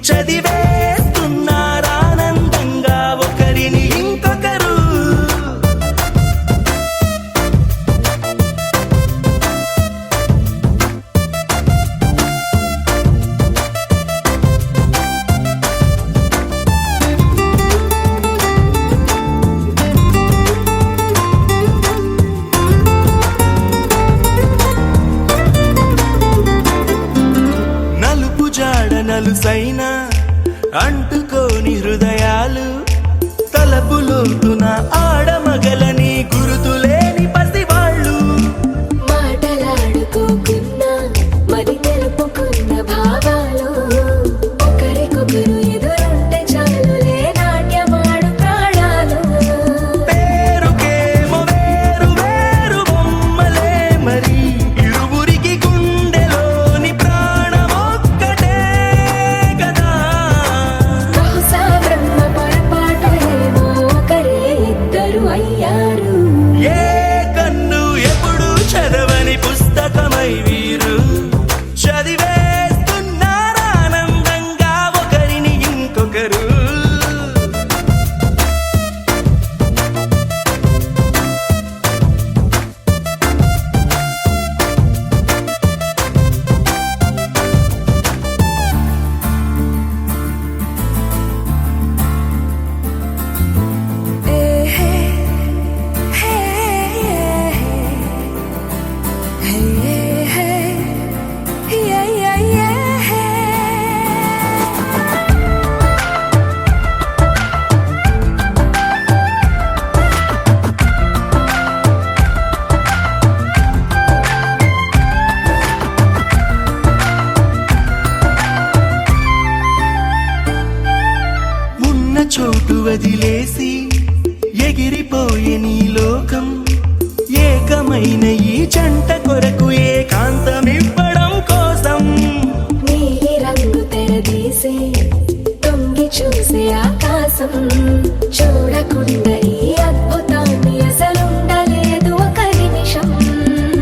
చదివేస్తున్నారు అలుసైనా అంటుకోని హృదయాలు తలపులోతున ఆడమగలని గురుతులేని పసివాళ్ళు మాటలాడుకోకున్నా మరి తెలుపుకున్న భావాలు ఒకరికొకరు ఎదురుంటే చాలులే నాట్యమాడు ప్రాణాలు పేరుకేమో వేరు వేరు బొమ్మలే మరి ఇరువురికి గుండెలోని ప్రాణమొక్కటే కదా బహుశా బ్రహ్మ పొరపాటు ఏమో ఒకరే ఇద్దరు అయ్యారు ఏ కన్ను ఎప్పుడు చదవని పుస్తకమై వీరు చదివేస్తున్నారానందంగా ఒకరిని ఇంకొకరు ఉన్న చోటు వదిలేసి ఎగిరిపోయే నీ లోకం ఏకమైన ఈ జంట కొరకు ఏకాంతమివ్వడం కోసం నీలి రంగు తెరదీసే తొంగి చూసే ఆకాశం చూడకుండా ఈ అద్భుతాన్ని అసలుండలేదు ఒక నిమిషం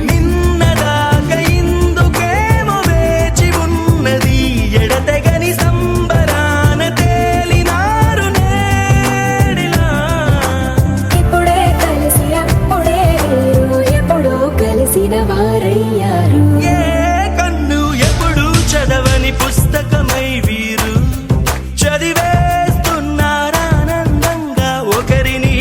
నిన్నదాకా ఇందుకేమో వేచి ఉన్నది ఎడతెగని సంబరాన తేలినారు నేడిలా ఇప్పుడే కలిసి అప్పుడే వీరు ఎప్పుడో కలిసిన వారయ్యారు ఏ కన్ను ఎప్పుడు చదవని పుస్తకమై వీరు చదివేస్తున్నారానందంగా ఒకరిని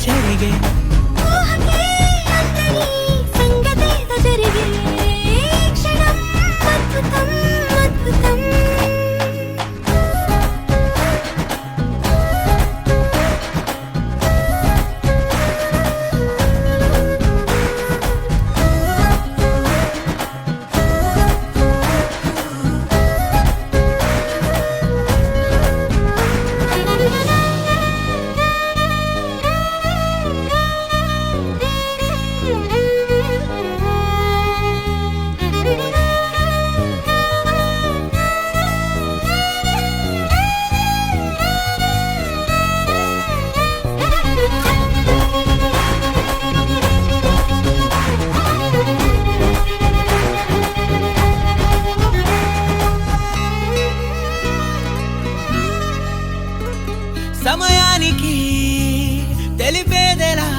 చెరిగే ఊహకే అందని సంగతేదో జరిగే క్షణం అద్భుతం అద్భుతం సమయానికి తెలిపేదెలా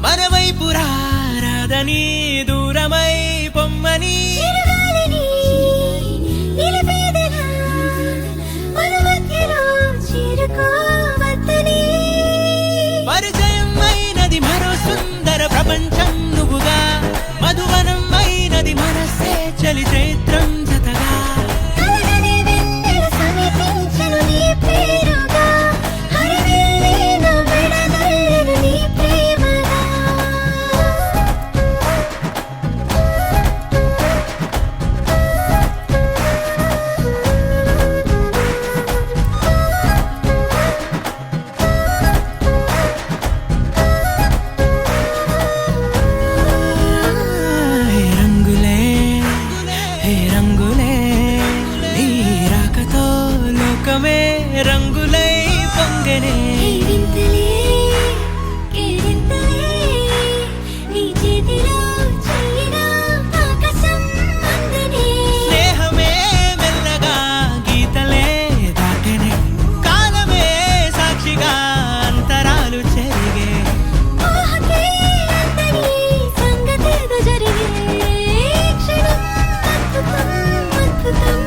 మన వైపు రాదని దూరమై పొమ్మని చిరుగాలిని నిలిపేదెలా మన మధ్యలో చేరుకోవద్దని పరిచయం అయినది మరో సుందర ప్రపంచం నువ్వుగా మధువనం అయినది మనసే చలి చైత్రం జతగా కలగని వెన్నెల సమీపించను నీ పేరుగా హరివెల్లేను విడదొల్లెను నీ ప్రేమగా హే రంగులే హే రంగులే నీ రాకతో లోకమే రంగులై పొంగనే వింతలే కేరింతలే నీ చేతిలో చెయ్యినా ఆకాశం అందనే స్నేహమే మెల్లగా గీతలే దాటెనే కాలమే సాక్షిగా అంతరాలు చెరిగే ఊహకే అందని సంగతేదో జరిగే క్షణం అద్భుతం అద్భుతం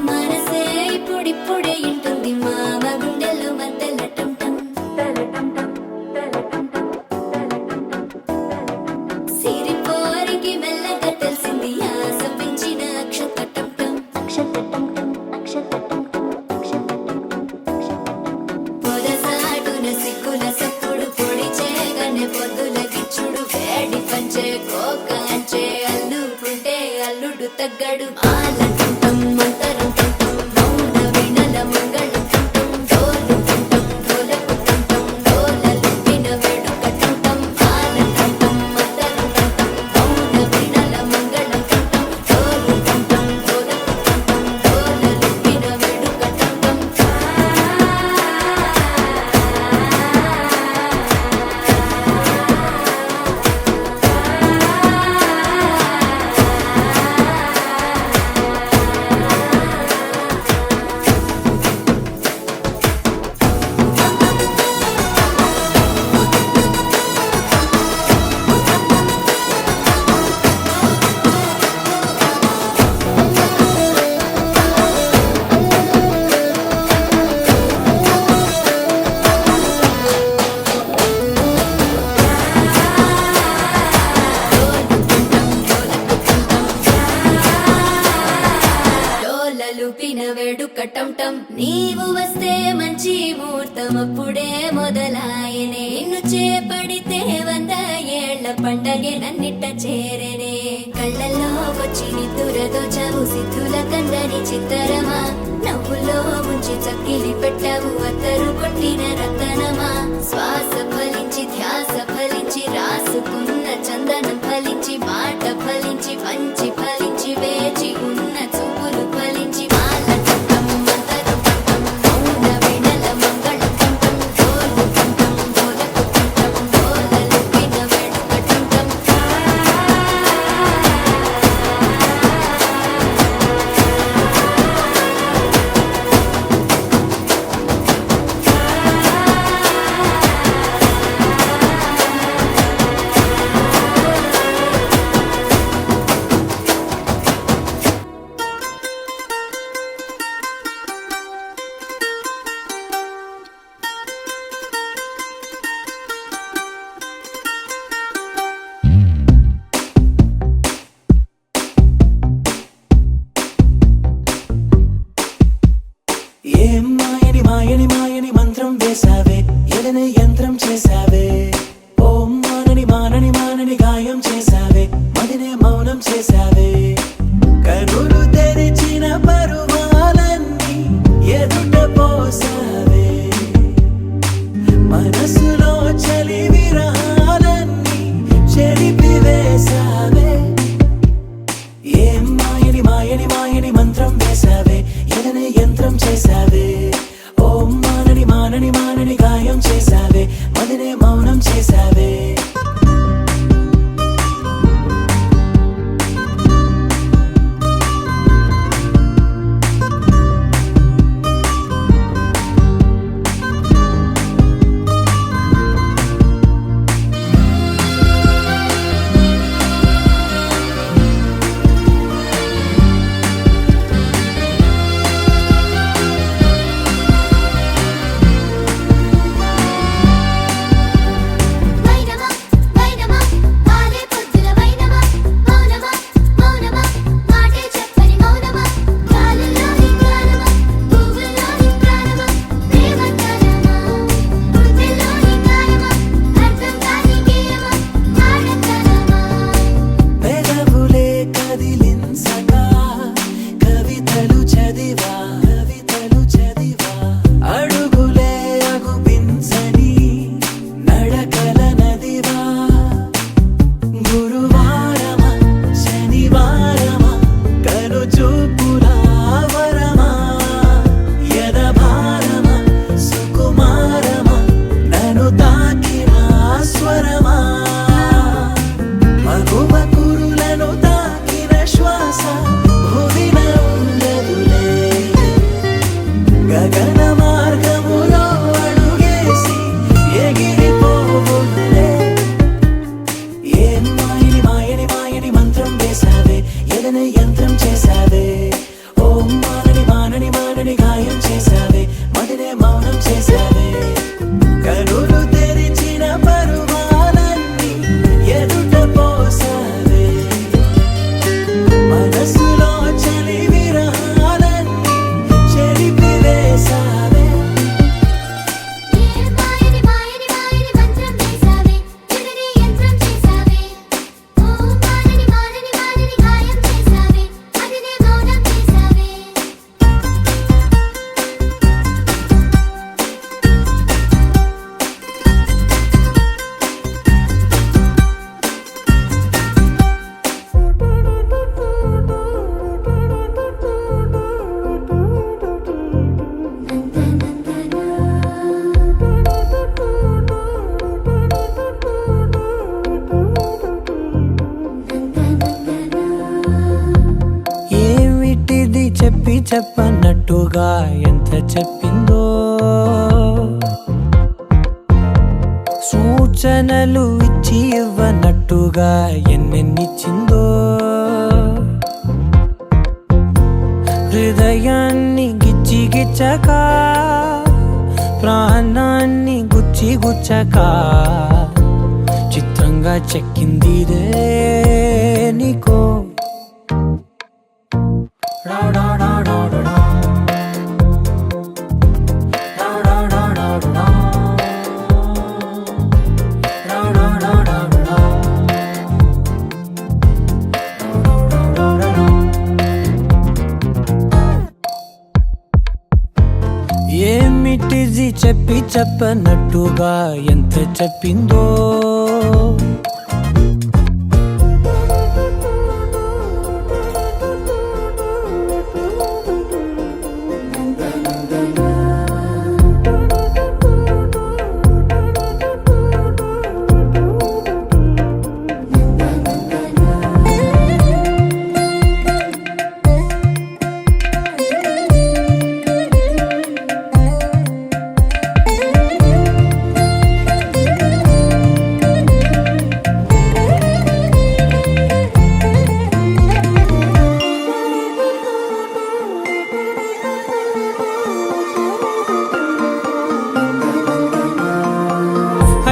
మనసే ఇప్పుడిప్పుడే ఇంటుంది మామ గుండెల్లో మధ్యలో టంటం సిరిపోరికి మెల్లగా తెలిసింది ఆశ పెంచిన అక్షతటం పొదసాటున సిగ్గుల సప్పుడు పొడి చేయగానే పొద్దుల గిచ్చుడు వేడి పంచే కోకాంచే అల్లుకుంటే అల్లుడు తగ్గడు ఆలంటుంటం మంతరం టుంటం మౌన వినల మంగళం టుంటం డోలు టుంటం డోలకు టుంటం డోలలుంటిన వేడుక టుంటం ఆలంటుంటం మంతరం టుంటం మౌన వినల మంగళం టుంటం డోలు టుంటం డోలకు టుంటం డోలలుంటిన వేడుక టుంటం వసంతమప్పుడే మొదలాయనే నిన్ను చేపడితే 100 ఏళ్ల పండగే నన్నిట్ట చేరనే కళ్ళల్లో వచ్చి నిద్దురతో చవు సిద్ధుల కందని చిత్తరమా నవ్వులో ముంచి చక్కిలి పెట్టవు అత్తరు కొట్టిన రతనమా శ్వాస ఫలించి ధ్యాస ఫలించి రాసుకున్న చందనం ఫలించి మాట ఫలించి పంచి ఫలించి వేచి ఉన్న చూపులు ఫలించి మాల కంఠం మంతరం కంఠం మౌన వెడల మంగళం కంఠం డోలు కంఠం డోలకు కంఠం డోలలుపిన వేడుక కంఠం ఏం మాయని మాయని మాయని మంత్రం వేసావే ఎడని యంత్రం చేసావే ఓం మానని మానని మానని గాయం చేసావే మదినే మౌనం చేసావే కరులు తెరిచిన పరువాలన్నీ ఎదుట పోసావే మనసులో చలి విరహాలన్నీ చెరిపి వేసావే ఏం మాయని మాయని మాయని మంత్రం వేసావే ఎడని యంత్రం చేసావే ఓం మానని మానని మానని గాయం చేసావే మదినే మౌనం చేసావే వైనమా వైనమా కాలే పొద్దుల వైనమా మౌనమా మౌనమా మాటే చెప్పని మౌనమా కాలులోని గానమా పువ్వులోని ప్రాణమా ప్రేమగానమా గుండెలోని గాయమా అర్థం కాని గేయమా ఆడతనమా పెదవులే కదిలించగా కవితలు చదివా అడుగులే అగుపించని నడకల నదివా గురువారమా శనివారమా కను చూపుల వరమా యదభారమా సుకుమారమా నన్ను తాకిన స్వరమా మగువ కురులను తాకిన శ్వాస భువిన ఉండదులే గగన మార్గములో అడుగేసి ఎగిరిపోవులే ఏం మాయని మాయని మాయని మంత్రం వేసావే ఎడని యంత్రం చేసావే ఓం మానని మానని మానని గాయం చేసావే మదినే మౌనం చేసావే కరులు తెరిచిన పరువాలన్నీ ఎదుట పోసావే మనసులో చలి విరహాలన్నీ చెరిపి వేసావే ఏ మాయని మాయని మాయని మంత్రం వేసావే ఎడని యంత్రం చేసావే ఓ మానని మానని మానని గాయం చేసావే మదినే మౌనం చేసావే ఏమిటిది చెప్పి చెప్పన్నట్టుగా ఎంత చెప్పిందో సూచనలు ఇచ్చి ఇవ్వనట్టుగా ఎన్నెన్నిచ్చిందో హృదయాన్ని గిచ్చి గిచ్చక ప్రాణాన్ని గుచ్చి గుచ్చక చిత్రంగా చెక్కింది రే నీకో డా డా డా డా డా డా డా డా డా డా ఈజీ చెప్పి చెప్పనట్టుగా ఎంత చెప్పిందో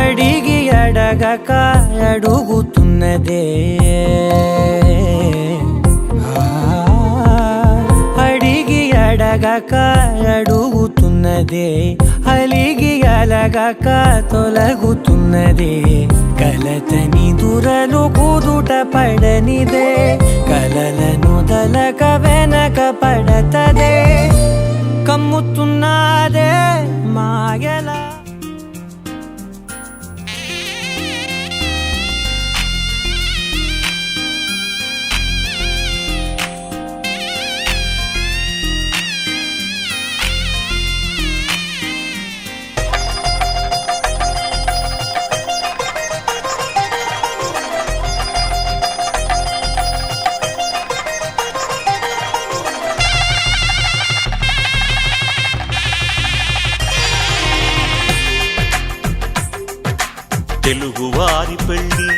అడిగి అడగక అడుగుతున్నదే అడిగి అడగక అడుగుతున్నదే అలిగి అలగక తొలగుతున్నదే కలతని దురలు కుదుట పడనిదే కలలను దలక వెనక పడతదే కమ్ముతున్నదే మాయలా తెలుగువారి పెళ్ళి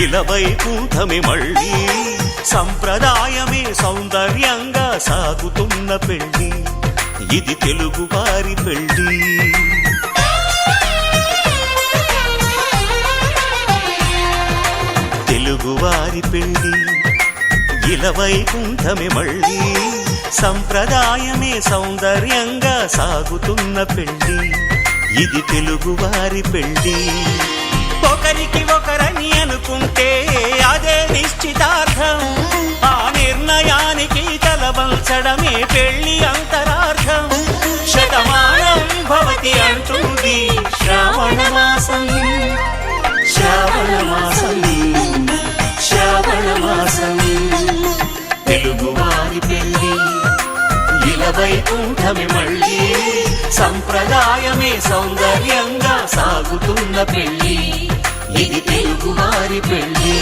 ఇలవైకుంఠమే మళ్ళీ సంప్రదాయమే సౌందర్యంగా సాగుతున్న పెళ్ళి ఇది తెలుగువారి పెళ్ళి తెలుగువారి పెళ్ళి ఇలవైకుంఠమే మళ్ళీ సంప్రదాయమే సౌందర్యంగా సాగుతున్న పెళ్ళి ఇది తెలుగువారి పెళ్ళి ఒకరికి ఒకరని అనుకుంటే అదే నిశ్చితార్థం ఆ నిర్ణయానికి తలవంచడమే పెళ్ళి అంతరార్థం శతమానం భవతి అంటుంది శ్రావణ మాసం శ్రావణ మాసం శ్రావణ మాసం తెలుగువారి పెళ్ళి ఇలవైకుంఠమే మళ్ళీ సంప్రదాయమే సౌందర్యంగా సాగుతున్న పెళ్ళి ఇది తెలుగువారి పెళ్ళి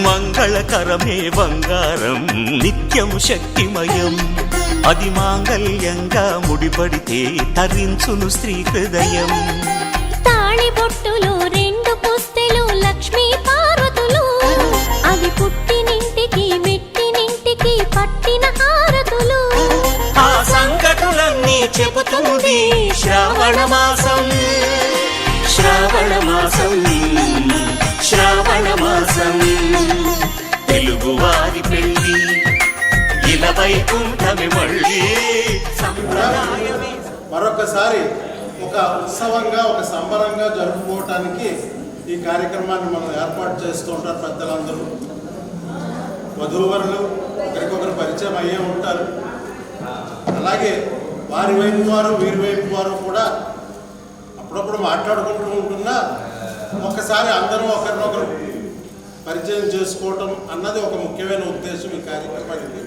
మంగళకరమే బంగారం నిత్యం శక్తిమయం అది మాంగళ్యంగా ముడిపడితే తరించును స్త్రీ హృదయం తాళి బొట్టులు రెండు పుస్తెలు లక్ష్మీ పార్వతులు అవి పుట్టినింటికి మెట్టినింటికి పట్టిన హారతులు ఆ సంకటులన్నీ చెబుతుంది శ్రావణ మాసం శ్రావణ మాసం శ్రావణ మాసం తెలుగువారి పెళ్ళి ఇలవైకుంఠమే మళ్ళీ సంప్రదాయమే మరొకసారి ఒక ఉత్సవంగా ఒక సంబరంగా జరుపుకోవటానికి ఈ కార్యక్రమాన్ని మనం ఏర్పాటు చేస్తూ ఉంటారు పెద్దలందరూ వధూవరులు ఒకరికొకరు పరిచయం అయ్యే ఉంటారు అలాగే వారి వైపు వారు వీరి వైపు వారు కూడా అప్పుడప్పుడు మాట్లాడుకుంటూ ఉంటున్నా ఒకసారి అందరూ ఒకరినొకరు పరిచయం చేసుకోవటం అన్నది ఒక ముఖ్యమైన ఉద్దేశం ఈ కార్యక్రమానికి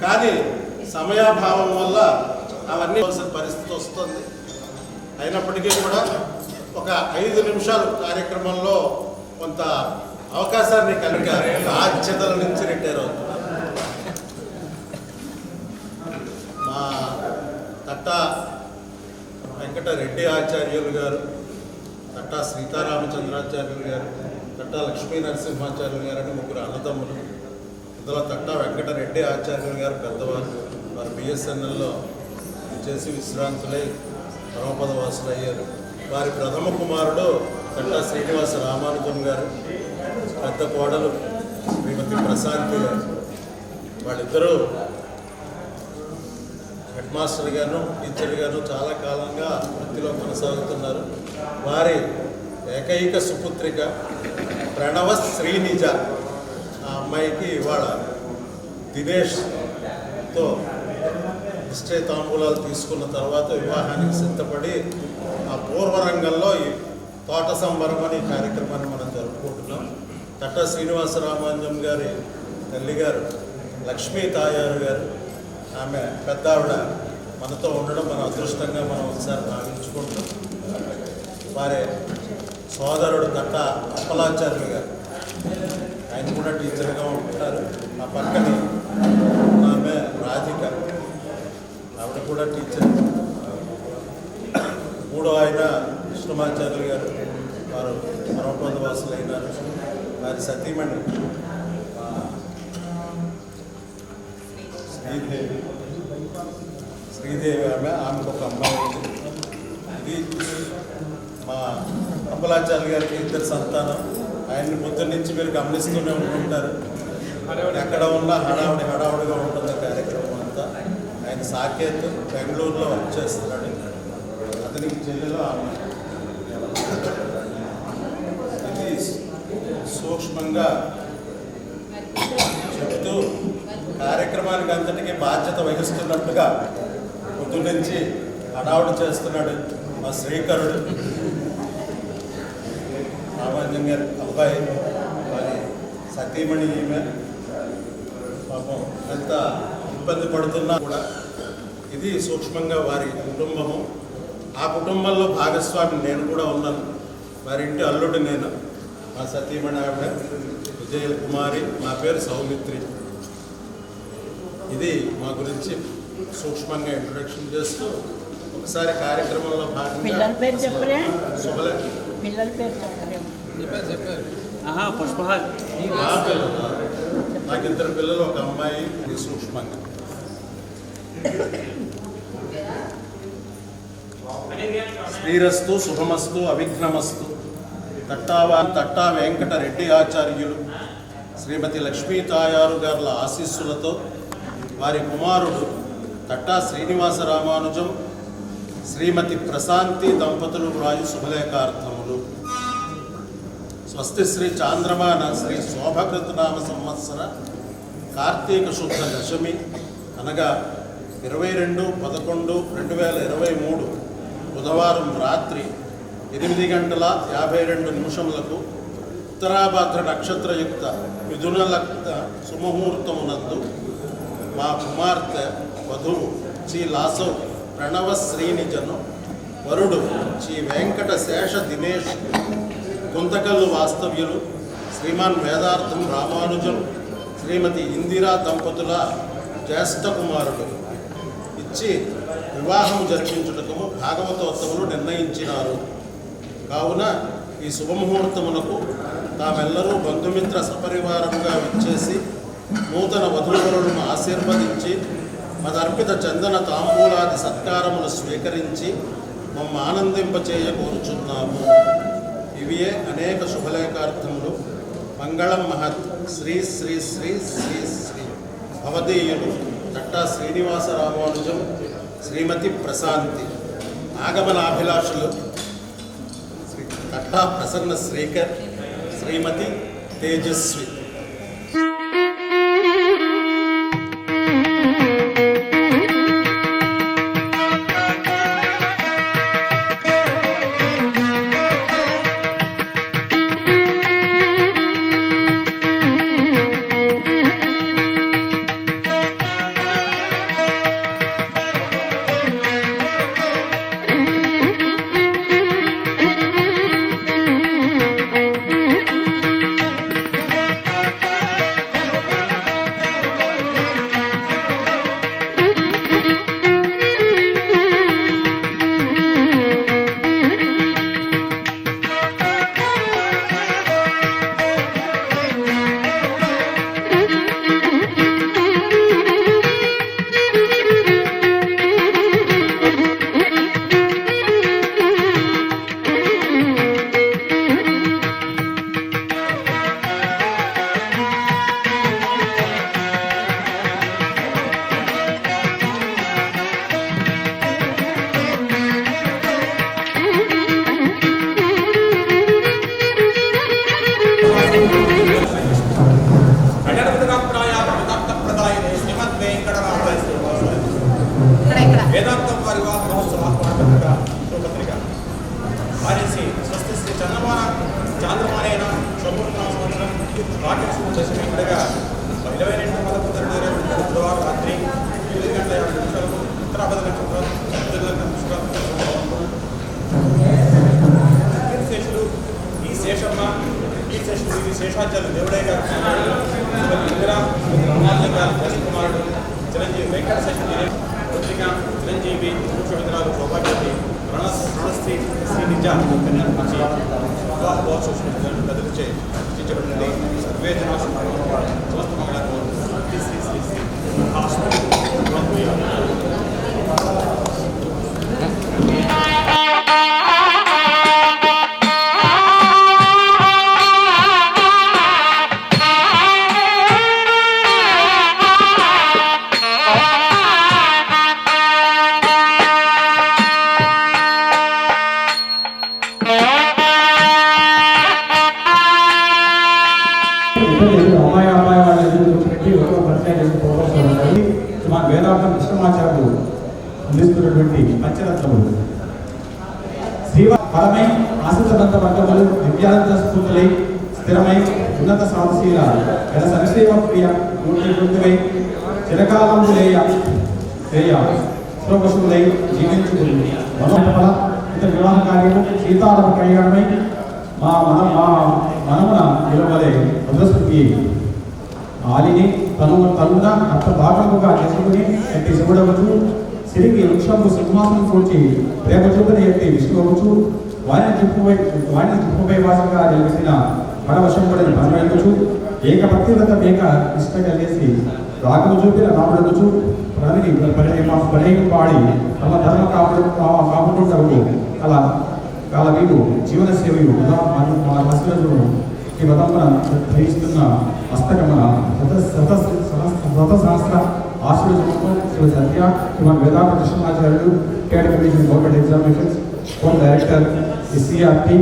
కానీ సమయాభావం వల్ల అవన్నీ పరిస్థితి వస్తుంది అయినప్పటికీ కూడా ఒక 5 నిమిషాలు కార్యక్రమంలో కొంత అవకాశాన్ని కలిగి బాధ్యతల నుంచి రిటైర్ అవుతున్నారు మా తట్టా వెంకటరెడ్డి ఆచార్యులు గారు తట్టా సీతారామచంద్రాచార్యులు గారు తట్టా లక్ష్మీ నరసింహాచార్యులు గారు అని 3 అన్నదమ్ములు ఇందులో తట్టా వెంకటరెడ్డి ఆచార్యులు గారు పెద్దవారు వారు బిఎస్ఎన్ఎల్లో చేసి విశ్రాంతులై పరమపదవాసులు అయ్యారు. వారి ప్రథమ కుమారుడు కట్టా శ్రీనివాస రామానుజం గారు, పెద్ద కోడలు శ్రీమతి ప్రశాంతి గారు. వాళ్ళిద్దరూ హెడ్ మాస్టర్ గారు, టీచర్ గారు చాలా కాలంగా వృత్తిలో కొనసాగుతున్నారు. వారి ఏకైక సుపుత్రిక ప్రణవ శ్రీనిజ, ఆ అమ్మాయికి ఇవాళ దినేష్తో నిశ్చయ తాంబూలాలు తీసుకున్న తర్వాత వివాహానికి సిద్ధపడి ఆ పూర్వరంగంలో ఈ తోట సంబరం అనే కార్యక్రమాన్ని మనం జరుపుకుంటున్నాం. కట్టా శ్రీనివాస రామానుజం గారి తల్లిగారు లక్ష్మీ తాయారు గారు, ఆమె పెద్దావిడ మనతో ఉండడం మన అదృష్టంగా మనం ఒకసారి భావించుకుంటాం. వారి సోదరుడు కట్టా అప్పలాచార్యులు గారు, ఆయన కూడా టీచర్గా ఉంటున్నారు. ఆ పక్కనే ఆమె రాధిక, ఆవిడ కూడా టీచర్. మూడో ఆయన కృష్ణమాచార్యులు గారు, వారు పరమపదవాసులు అయినారు. వారి సతీమణి శ్రీదేవి ఆమెకు ఒక అమ్మాయి ఉంది. ఇది మా అప్పలాచార్య గారికి ఇద్దరు సంతానం. ఆయన్ని పొద్దున్న నుంచి మీరు గమనిస్తూనే ఉంటుంటారు. ఎక్కడ ఉన్నా హడావుడిగా ఉంటుంది కార్యక్రమం అంతా. ఆయన సాకేత్ బెంగళూరులో వర్క్ చేస్తున్నాడు. అతనికి చెల్లెలో ఆమె. ఇది సూక్ష్మంగా చెబుతూ కార్యక్రమానికి అంతటికీ బాధ్యత వహిస్తున్నట్టుగా పొద్దున్నుంచి హడావుడి చేస్తున్నాడు మా శ్రీకరుడు రామానుజం గారి అబ్బాయి. వారి సతీమణి ఈమె పాపం ఎంత ఇబ్బంది పడుతున్నా కూడా ఇది సూక్ష్మంగా వారి కుటుంబము. ఆ కుటుంబంలో భాగస్వామి నేను కూడా ఉన్నాను. వారింటి అల్లుడు నేను. మా సతీమణి ఆవిడ విజయ కుమారి, నా పేరు సౌమిత్రి. ఇది మా గురించి సూక్ష్మంగా ఇంట్రొడక్షన్ చేస్తూ ఒకసారి కార్యక్రమంలో భాగంగా శుభలే పుష్పహార్ నా పిల్లలు, నాకు ఇద్దరు పిల్లలు, ఒక అమ్మాయి. ఇది సూక్ష్మంగా శ్రీరస్తు శుభమస్తు అవిఘ్నమస్తు. తట్టా వెంకట రెడ్డి ఆచార్యులు శ్రీమతి లక్ష్మీ తాయారు గారుల ఆశీస్సులతో వారి కుమారుడు కట్టా శ్రీనివాస రామానుజం, శ్రీమతి ప్రశాంతి దంపతులు వ్రాయు శుభలేఖార్థములు. స్వస్తి శ్రీ చాంద్రమాన శ్రీ శోభకృతనామ సంవత్సర కార్తీక శుద్ధ దశమి అనగా 22/11/2023 బుధవారం రాత్రి 8:52 ఉత్తరాభాద్ర నక్షత్రయుక్త మిథునలగ్న సుముహూర్తమునందు మా కుమార్తె వధువు శ్రీ లాసవ్ ప్రణవ శ్రీనిజను, వరుడు శ్రీ వెంకట శేష దినేష్ గుంతకల్లు వాస్తవ్యులు శ్రీమాన్ వేదార్థం రామానుజం, శ్రీమతి ఇందిరా దంపతుల జ్యేష్ఠ కుమారుడు ఇచ్చి వివాహం జరిపించుటకు భాగవతోత్తములు నిర్ణయించినారు. కావున ఈ శుభముహూర్తమునకు తామెల్లరూ బంధుమిత్ర సపరివారముగా విచ్చేసి నూతన వధూవరులను ఆశీర్వదించి మదర్పిత చందన తాంబూలాది సత్కారములు స్వీకరించి మమ్మ ఆనందింపచేయ కోరుచున్నాము. ఇవియే అనేక శుభలేఖార్థములు. మంగళం మహత్. శ్రీ శ్రీ శ్రీ శ్రీ శ్రీ భవదీయులు కట్టా శ్రీనివాస రామానుజం, శ్రీమతి ప్రశాంతి. ఆగమనాభిలాషులు శ్రీ కట్టా ప్రసన్న శ్రీకర్, శ్రీమతి తేజస్వి. శ్రీ శేషాచార్య దేవుడయ్య గారు కుమారుడు చిరంజీవి వెంకట సత్య పత్రిక చిరంజీవి పురుషోత్తరాలు సౌభాగ్యవతి రణశ్రీ శ్రీ నిజ నుంచి వివాహ మహోత్సవం కదిలిచే రచించబడినది సర్వే సమస్త మంగళ శ్రీ శ్రీ శ్రీ శ్రీ మా వేదాంతం కృష్ణమాచార్యులు అందిస్తున్నటువంటి పంచరత్నములు శ్రీపరమై ఆశ్రితబంధ వర్గములు దివ్యాంత స్ఫూర్తులై స్థిరమై ఉన్నత సాధశీల గల సంక్షేమ ప్రియ మూర్తివై చిరకాలములేయ శ్రోపశులై జీవించుకుని మనోఫల ఇంత వివాహ కార్యము సీతారామ కళ్యాణమై మా మనమున నిలవలే మధురస్మృతి ఆలిని తనున అర్థ భాగముగా చేసుకుని ఎట్టి శివుడవచ్చు సిరికి వృక్షము సింహాసనం కూర్చి ప్రేమ చూపుని ఎట్టి విష్ణువచ్చు వారిని చుప్పుపై వాసంగా నిలిచిన పరవశంపడిన పరమయచ్చు ఏకభక్తివ్రత మేక నిష్ట కలిసి రాగము చూపిన రాముడవచ్చు ప్రణయం పాడి తమ ధర్మ కాపుకుంటారు అలా కాల వీరు జీవన సేవయు మా రసరజును ఈ వదంబన గ్రహిస్తున్న హస్తగమన శతసహస్ర ఆశీర్వచనంతో శ్రీ సత్య శ్రీమాన్ వేదాంత కృష్ణమాచార్యులు కేడీ commission government examinations core director CRT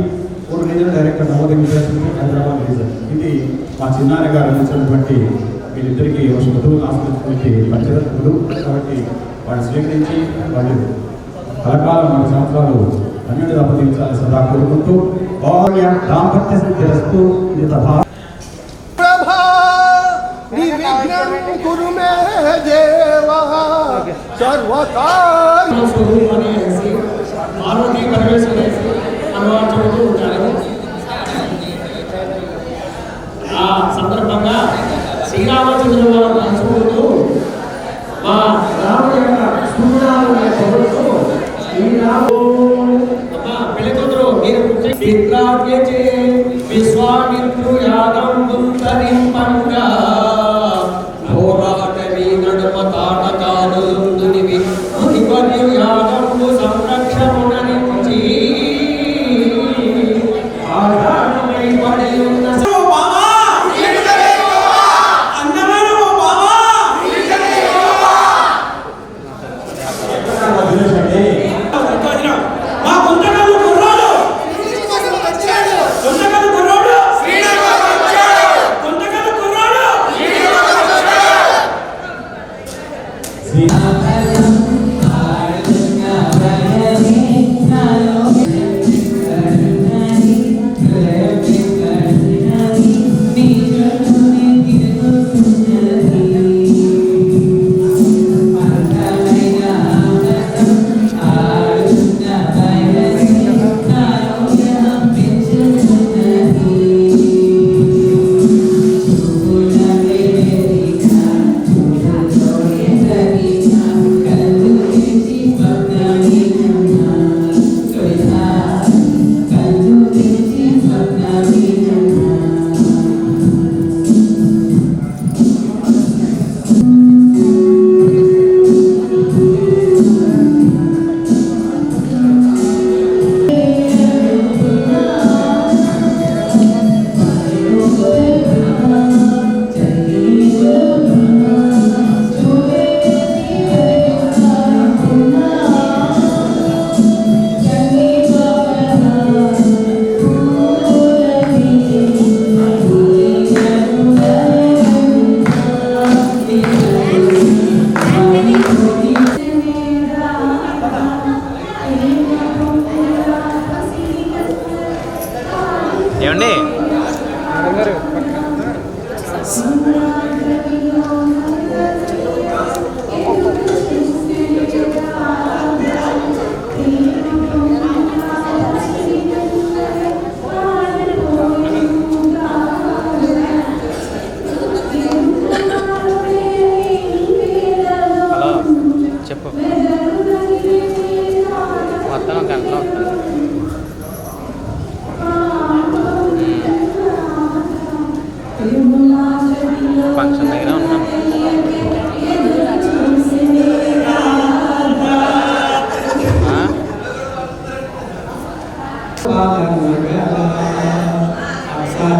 core regional director Navodaya Vidyasamiti Hyderabad region. ఇది మా చిన్నారి గారు అందించినటువంటి వీళ్ళిద్దరికీ వధువులను ఆస్వాదించినటువంటి పంచరత్నులు. కాబట్టి వాళ్ళు స్వీకరించి వాళ్ళు కలకాలం 4 సంవత్సరాలు అన్యుడి దప్పతించాలని సదా కోరుకుంటూ దాంపత్య సిద్ధిరస్తు పార్వతీ పరమేశ్వరేసి అనువాడు చెబుతూ ఉంటారు. ఆ సందర్భంగా శ్రీరామచంద్రుల వారు తలుచుకుంటూ మా రాముడి యొక్క సూచనలను చెబుతూ పెళ్ళికూతురు మీరు విశ్వామిత్రు యాగం తరింపంగా పోరాటవి నడుమ తాటకాదులుందునివి మునివర్యు యాగంబు సంరక్షమునరించి ఆధారమై పడి ఉన్న గుంటకల్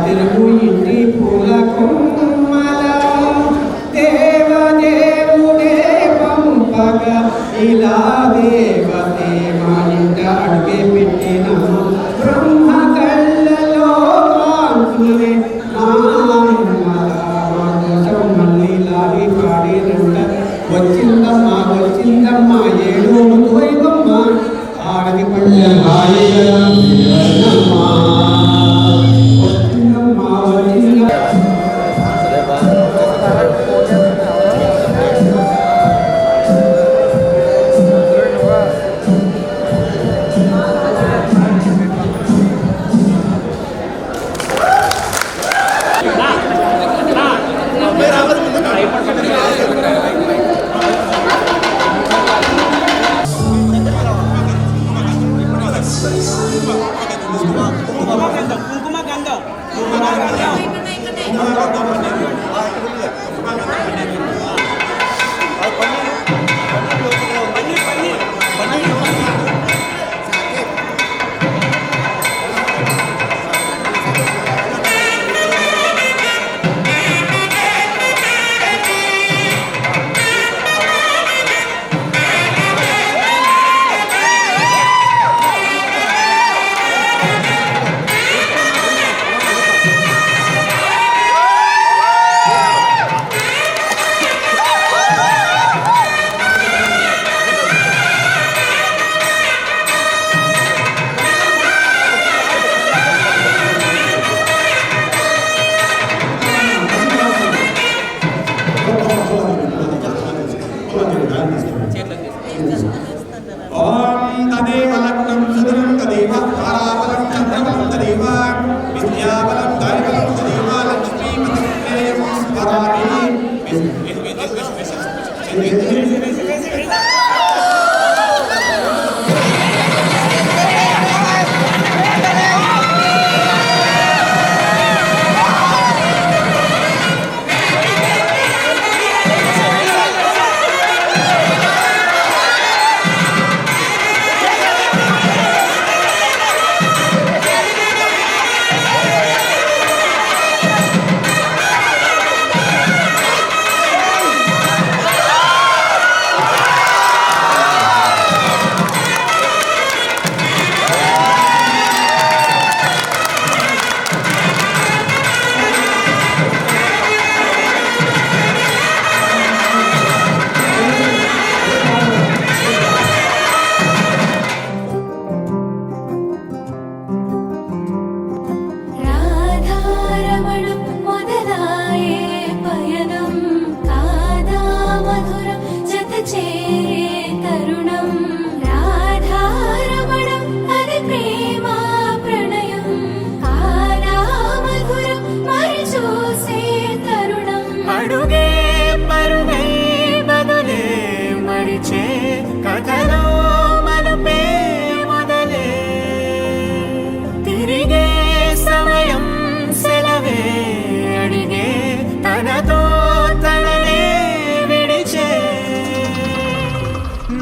తెలుగు ఇంటి పూల కొమ్మల దేవదేవుడే పంపగా ఇలా దేవతే మా ఇంట అడుగే పెట్టిన బ్రహ్మ కళ్ళలో కాంతులే మళ్ళీ లాగి పాడినంట వచ్చిందమ్మా వచ్చిందమ్మా ఏడు దైవమ్మ ఆడది పళ్ళ వచ్చిందమ్మా వచ్చిందమ్మా तदेव लग्नं सुदरं तदेव ताराबलं चन्द्रबलं तदेव विद्याबलं दैवलं तदेव लक्ष्मीपतिं स्मरामि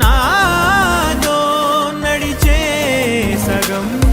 నాతో నడిచే సగం